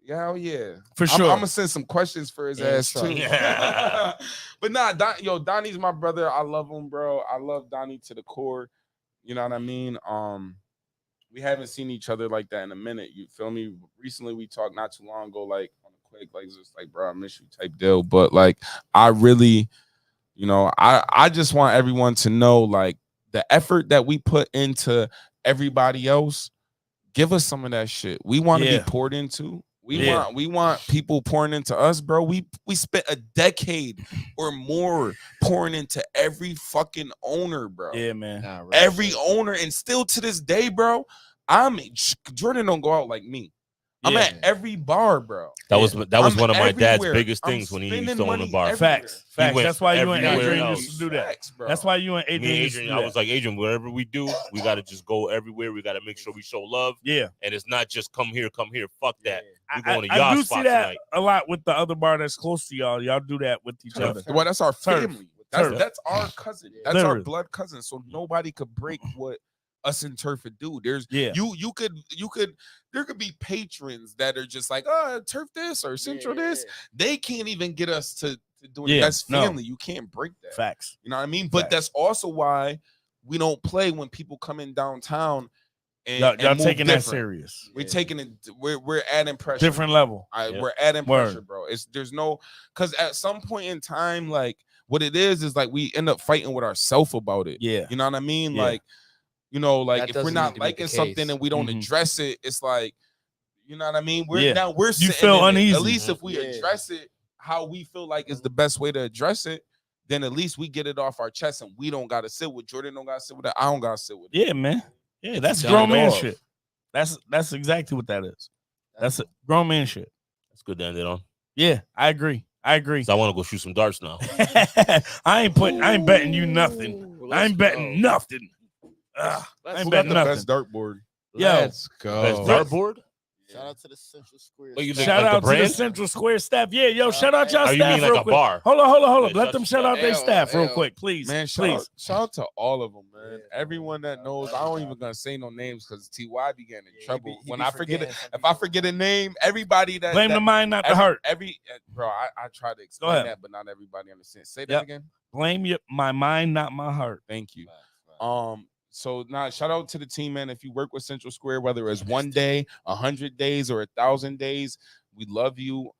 Yeah, hell yeah. For I'm sure. gonna send some questions for his And ass Truck. too. Yeah. But nah, Donnie's my brother. I love him, bro. I love Donnie to the core. You know what I mean? We haven't seen each other like that in a minute. You feel me? Recently, we talked not too long ago, like on a quick, like just like, bro, I miss you type deal. But like, I really, you know, I just want everyone to know, like, the effort that we put into everybody else. Give us some of that shit. We want to Yeah. be poured into. Yeah. We want people pouring into us, bro. We spent a decade or more pouring into every fucking owner, bro. Yeah, man. Nah, right. Every owner, and still to this day, bro. Jordan don't go out like me. I'm Yeah. at every bar, bro. That was one of my dad's everywhere. biggest I'm things when he used spending to own a money bar. everywhere. Facts. Facts. went That's why you and everywhere Adrian else. used to do that. Facts, bro. That's why you and Me Adrian, and used to Adrian, do I was that. like, Adrian, whatever we do, we gotta just go everywhere. We gotta make sure we show love, Yeah. and it's not just come here. Fuck that. We I going to y'all do spot see that tonight. a lot with the other bar that's close to y'all. Y'all do that with each other. Well, that's our Turf. family. Turf. That's our cousin. That's Literally. our blood cousin. So nobody could break what us and Turf would do. There's Yeah. you could there could be patrons that are just like, oh, Turf this or Central this. They can't even get us to do it. Yeah, That's no. family. You can't break that. Facts. You know what I mean? But Facts. that's also why we don't play when people come in downtown and Y'all move taking that different. serious. We're taking it. We're adding pressure. Different level. Yep. We're adding Word. pressure, bro. There's no, because at some point in time, like, what it is like we end up fighting with ourselves about it. Yeah. You know what I mean? Yeah. Like, you know, like That if we're doesn't not need to be liking the something case. and we don't Mhm. address it, it's like, you know what I mean? We're Yeah. now we're You sitting feel in it. uneasy. At least if we Yeah. address it how we feel like is the best way to address it, then at least we get it off our chest and we don't gotta sit with Jordan. Don't gotta sit with it. I don't gotta sit with it. Yeah, man. Yeah, that's Done grown it man off. shit. That's exactly what that is. That's grown man shit. That's good to end it on. Yeah, I agree. I agree. So I want to go shoot some darts now. I ain't betting you nothing. I ain't betting nothing. I ain't Who got betting the nothing. best dartboard? Yo, Let's Best go. dartboard? Shout out to the Central Square. What you think? shout like the out to the brand? Central Square staff. Yeah, yo, shout out y'all Oh, you staff mean like real a quick. bar? Hold on. Yeah, Let shout them out shout to out their L, staff real L. quick, please. Man, please. shout out to all of them, man. Everyone that knows. I don't even gonna say no names because TY be getting in trouble. When I forget it, if I forget a name, everybody that Blame that, the mind, not the heart. Bro, I try to explain ahead. that, but not everybody understands. Say that Yep. again. Blame my mind, not my heart. Thank you. So now, shout out to the team, man. If you work with Central Square, whether it's 1 day, 100 days, or 1,000 days, we love you.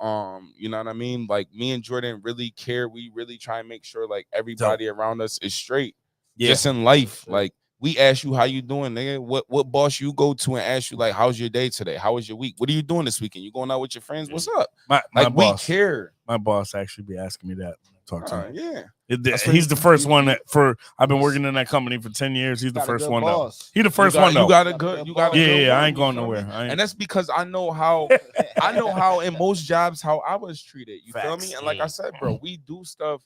You know what I mean? Like me and Jordan really care. We really try and make sure like everybody around us is straight. Just in life. Like we ask you how you doing, nigga. What boss you go to and ask you like, how's your day today? How was your week? What are you doing this weekend? You going out with your friends? What's up? My Like boss, we care. my boss actually be asking me that. Talk to him. Yeah. He's the first one that I've been working in that company for 10 years. He's the first one though. He the first one though. You got a good. You got a good yeah. one, I ain't going you feel nowhere. me? And that's because I know how in most jobs how I was treated. You feel me? And like I said, bro, we do stuff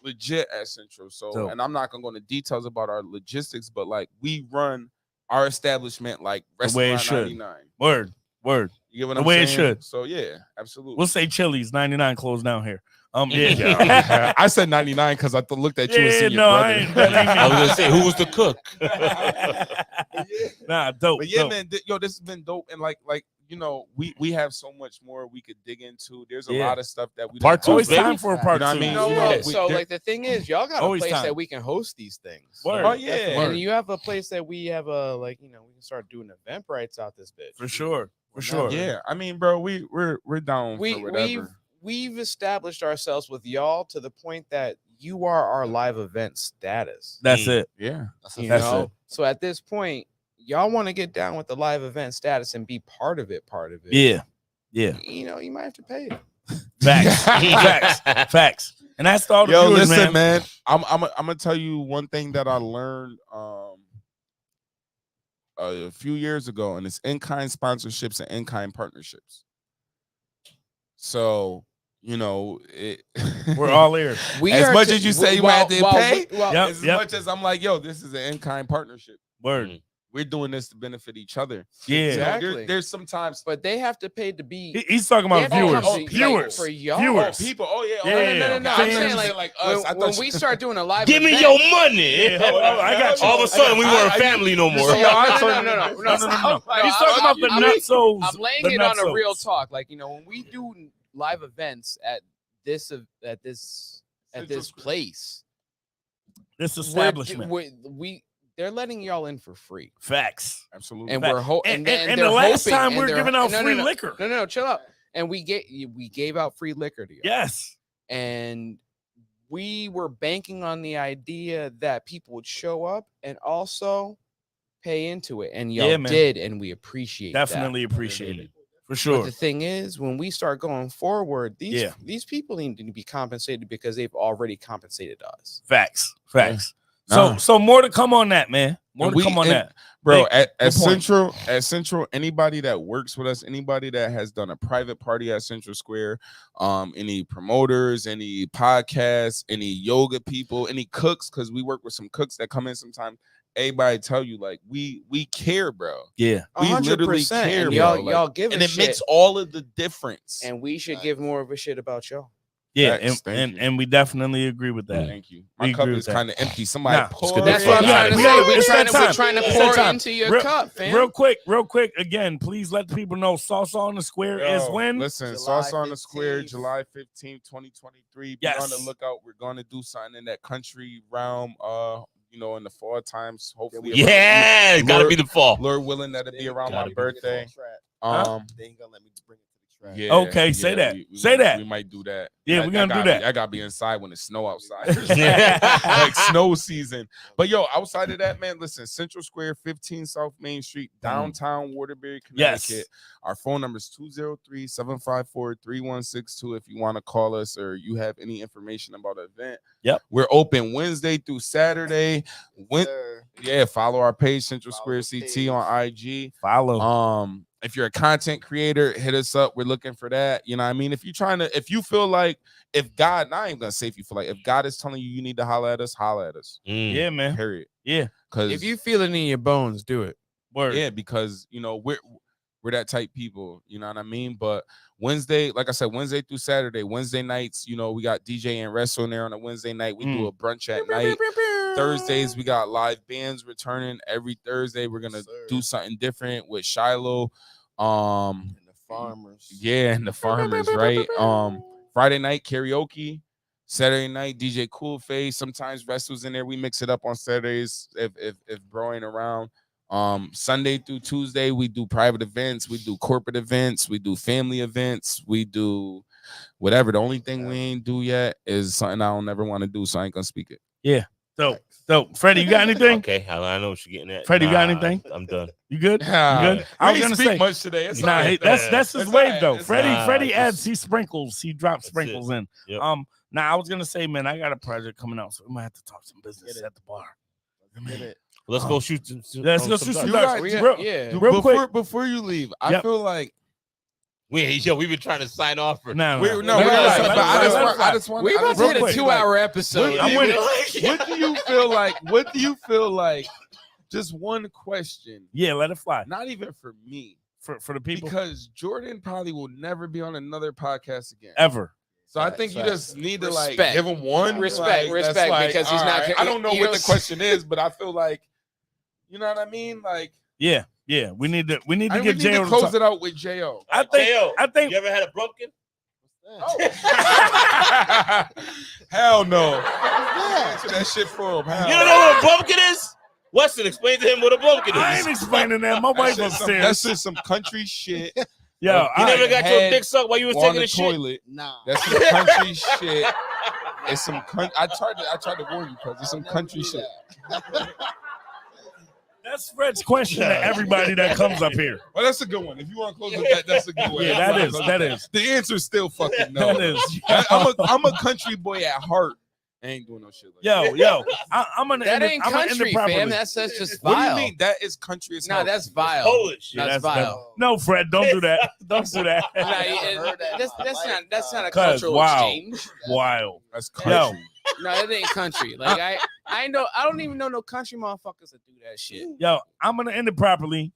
legit at Central. So and I'm not gonna go into details about our logistics, but like we run our establishment like the way it should. 99. Word. You get what the I'm way saying? It should. So yeah, absolutely. We'll say Chili's 99 closed down here. Yeah. I said 99 because I looked at you and seen your brother. I was gonna say, who was the cook? Nah, dope. But yeah, dope. man, this has been dope. And like you know, we have so much more we could dig into. There's a lot of stuff that we part two. Always time for a part two. You know what I mean? So like the thing is, y'all got a place that we can host these things. Word. Oh yeah, and you have a place that we have a we can start doing Eventbrites out this bitch. For sure. Yeah, I mean, bro, we're down for whatever. We've established ourselves with y'all to the point that you are our live event status. That's it. Yeah, that's it. So at this point, y'all want to get down with the live event status and be part of it. Yeah. You know, you might have to pay it. Facts. And that's all the Yo, viewers, listen, man. I'm gonna tell you one thing that I learned a few years ago, and it's in-kind sponsorships and in-kind partnerships. So, you know, we're all ears. As much as you say you had to pay, as Yep. much as I'm like, yo, this is an in-kind partnership. Word. We're doing this to benefit each other. Yeah, exactly. There's sometimes, but they have to pay to be. He's talking about viewers. Viewers for y'all. Viewers. People. Oh yeah. No. I'm saying like us. When we start doing a live, give me your money. I got you. All of a sudden, we weren't family no more. No. He's talking about the nutsos. I'm laying it on a real talk. Like when we do live events at this place, this establishment, they're letting y'all in for free. Facts. Absolutely. And and the last time we were giving out free liquor. No, chill out. And we gave out free liquor to y'all. Yes. And we were banking on the idea that people would show up and also pay into it. And y'all did, and we appreciate Definitely appreciate it. For sure. But the thing is, when we start going forward, these people need to be compensated because they've already compensated us. Facts. Yeah. So more to come on that, man. More to come on that. Bro, at Central, anybody that works with us, anybody that has done a private party at Central Square, any promoters, any podcasts, any yoga people, any cooks, because we work with some cooks that come in sometimes. Everybody tell you like we care, bro. Yeah, we literally care, and bro. Y'all give and a it shit. makes all of the difference. And we should give more of a shit about y'all. Yeah, and we definitely agree with that. Thank you. My cup is kind of empty. Somebody pour. That's what I'm trying to say. We're trying to pour into your cup, fam. Real quick. Again, please let the people know Salsa on the Square is when. Listen, Salsa on the Square, July 15th, 2023. Yes. Be on the lookout. We're going to do something in that country realm. In the fall times, hopefully. Yeah, it's gotta be the fall. Lord willing, that'll be around my birthday. They ain't gonna let me bring it to the track. Yeah, okay, say that. Say that. We might do that. Yeah, we're gonna do that. I gotta be inside when it's snow outside. Like snow season. But yo, outside of that, man, listen, Central Square, 15 South Main Street, downtown Waterbury, Connecticut. Yes. Our phone number is 203-754-3162 if you want to call us or you have any information about the event. Yep. We're open Wednesday through Saturday. Follow our page, Central Square CT on IG. Follow. If you're a content creator, hit us up. We're looking for that. You know what I mean? If you feel like, if God, I ain't gonna say if you feel like, if God is telling you need to holler at us, holler at us. Yeah, man. Period. Yeah. Because if you feel it in your bones, do it. Word. Yeah, because we're that type people, you know what I mean? But Wednesday, like I said, Wednesday through Saturday, Wednesday nights, we got DJ and Wrestle in there on a Wednesday night. We do a brunch at night. Thursdays, we got live bands returning every Thursday. We're gonna do something different with Shiloh. And the farmers. Yeah, and the farmers, right? Friday night karaoke. Saturday night, DJ Coolface. Sometimes Wrestle's in there. We mix it up on Saturdays if bro ain't around. Sunday through Tuesday, we do private events, we do corporate events, we do family events, we do whatever. The only thing we ain't do yet is something I don't ever want to do, so I ain't gonna speak it. Yeah. So Freddie, you got anything? Okay, I know what you're getting at. Freddie, you got anything? I'm done. You good? You Yeah. good? I was gonna say much today. It's nah, all right. that's his It's wave all right. though. It's Freddie all right. adds, he sprinkles, he drops That's sprinkles in. Yep. Now I was gonna say, man, I got a project coming out, so we might have to talk some business at the bar. Let's go shoot. Let's go shoot some You darts. got- Real quick. Before you leave, I Yep. feel like We've been trying to sign off for. No, we no, no, no, we no, gotta- no, but no, I just want. We about to real hit a quick. 2-hour episode. I'm with it. What do you feel like? What do you feel like? Just one question. Yeah, let it fly Not even for me, for the people because Jordan probably will never be on another podcast again. ever. So I Facts, think you facts. just need to like Respect. give him one Respect, that's respect, like, because he's all not- right. I don't know you what know, the question is, but I feel like, you know what I mean. Like, Yeah. We need to we get need to J.O. close it out with Jo. I think You ever had a pumpkin? Hell no. Answer that shit for him. Hell You don't know what a pumpkin is? Weston, explain to him what a pumpkin I is. ain't explaining that. My wife That's upstairs. just some country shit. Yo, You never got your had dick sucked while you was on taking the a shit? toilet. Nah. That's some country shit. It's some I tried to warn you, cuz it's some country shit. that's Fred's question to everybody that comes up here. Well, that's a good one. If you want to close with that, that's a good one. Yeah, that is. The answer is still fucking no. That is. I'm a country boy at heart. I ain't doing no shit like that. Yo, I'm gonna That end it. ain't I'm gonna end country, it properly. fam. That's just What vile. do you mean? That is country as No, hell. that's vile. Polish. Yeah, That's vile. No, Fred, don't do that. Don't do that. Nah, that's not a cultural exchange. Wild. That's Yo. country. No, it ain't country. Like I don't even know no country motherfuckers that do that shit. Yo, I'm gonna end it properly.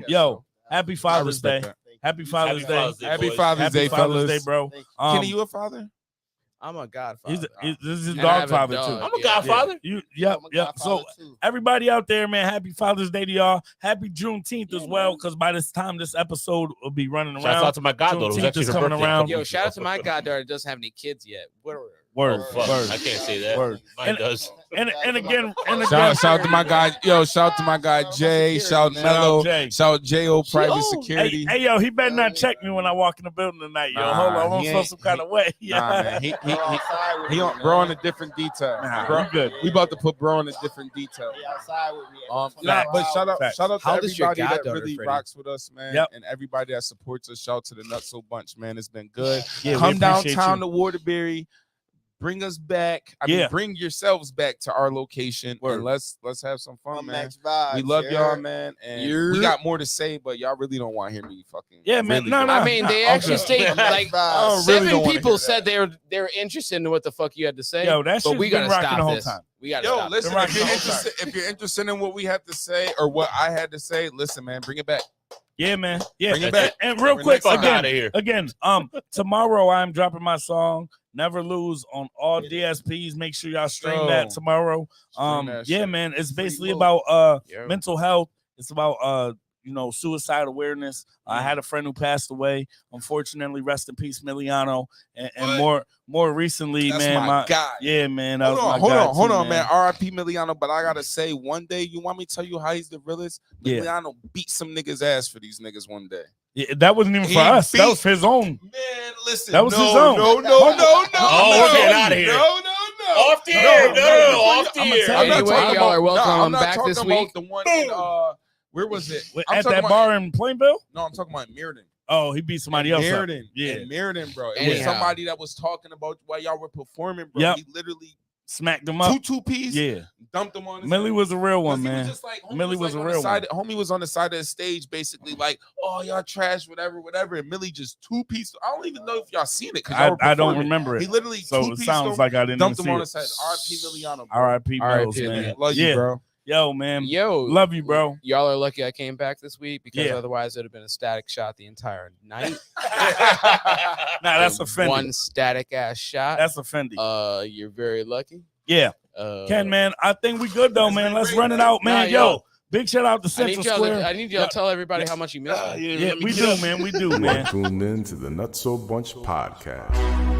Yo, happy Father's Day. respect Happy Father's Happy Day. Father's Day, Happy boys. Father's Happy Day, Father's fellas. Day, bro. Kenny, you a father? I'm a godfather. This is his And I dog have a father dog. too. I'm a godfather. Yep. So everybody out there, man, happy Father's Day to y'all. Happy Juneteenth as well, because by this time this episode will be running around. Shout out to my goddaughter. It was Juneteenth actually is her coming birthday. around. Yo, shout out to my goddaughter that doesn't have any kids yet. Word. Word, Oh, fuck. word. I can't say that. Word. Mine does. And again, Shout out to my guy. Yo, shout out to my guy Jay. Shout out Mello. Jay. Shout out J.O. Private Yo. Security. Hey, yo, he better not check me when I walk in the building tonight, yo. Nah, Hold on, I'm he gonna feel ain't- some kind of way. Yeah. Nah, man. He on bro on a different detail. Nah, Bro, we good. we about to put bro on a different detail. outside with me. Nah, but shout out Facts. to How old is your everybody that goddaughter, really Freddie? rocks with us, man. Yep. And everybody that supports us. Shout out to the Nutso Bunch, man. It's been good. Yeah, we Come appreciate downtown you. to Waterbury. Bring us back. I mean, Yeah. bring yourselves back to our location. Word. And let's have some fun, man. Max vibes, We love yeah. y'all, man. And we got more to say, but y'all really don't want to hear me fucking. Yeah, man. really No, go. no. I mean, they actually Okay. stayed like I really 7 don't wanna people hear said they're interested in what the fuck you had to say. Yo, that but shit's we been gotta rocking stop the whole this. time. We gotta Yo, stop. listen, The if you're, rock- interested, if you're interested in what we have to say or what I had to say, listen, man, bring it back. Yeah, man. Yeah. Bring it back. And real Bring quick, it back. Fuck out again, of here. tomorrow I'm dropping my song Never Lose on all DSPs. Make sure y'all stream that So, tomorrow. stream that Yeah, shit. man. It's basically Free about Yeah. mental health. It's about suicide awareness. I had a friend who passed away. Unfortunately, rest in peace, Miliano. And more recently, That's man, my guy. yeah, man. that Hold was on, my hold guy on, hold too, on, man. R.I.P. Miliano, but I gotta say, one day, you want me to tell you how he's the realest? Yeah. Miliano beat some niggas' ass for these niggas one day. Yeah, that wasn't even He for us. That beat- was his own. Man, listen, That was no, his own. No, Oh, we're getting outta here. No. Off the air. No, off the I'ma air. tell you. Anyway, y'all are welcome I'm not back talking this about week. the one in, where was it? I'm At talking that about- bar in Plainville? No, I'm talking about Meriden. Oh, he beat somebody else up. Meriden. Yeah. In Meriden, bro. It was Anyhow. somebody that was talking about while y'all were performing, bro. Yep. He literally Smacked him up. two piece, Yeah. dumped him on his Millie was a real one, 'Cause he man. was just like, homie Millie was a on the real side, homie was on the side of the stage, basically like, "Oh, y'all trash, whatever." And Millie just two piece. I don't even know if y'all seen it because I don't remember He it. literally So it two-pieced sounds him, like I didn't even dumped him see on the it. side. R.I.P. Miliano. bro. R.I.P. Mills, R.I.P. man. Love you, Yeah. bro. Yo, man. Yo, Love you, bro. Y'all are lucky I came back this week because Yeah. otherwise it would have been a static shot the entire night. Nah, that's And offending. One static ass shot. That's offending. You're very lucky. Yeah. Ken, Man, I think we good though, man. Let's run it out, man. Nah, Yo, yo. big shout out to I Central need y'all. Square. I need y'all to tell everybody how much you miss me. Yeah, we do, man. We do, You're man. tuned in to the Nutso Bunch podcast.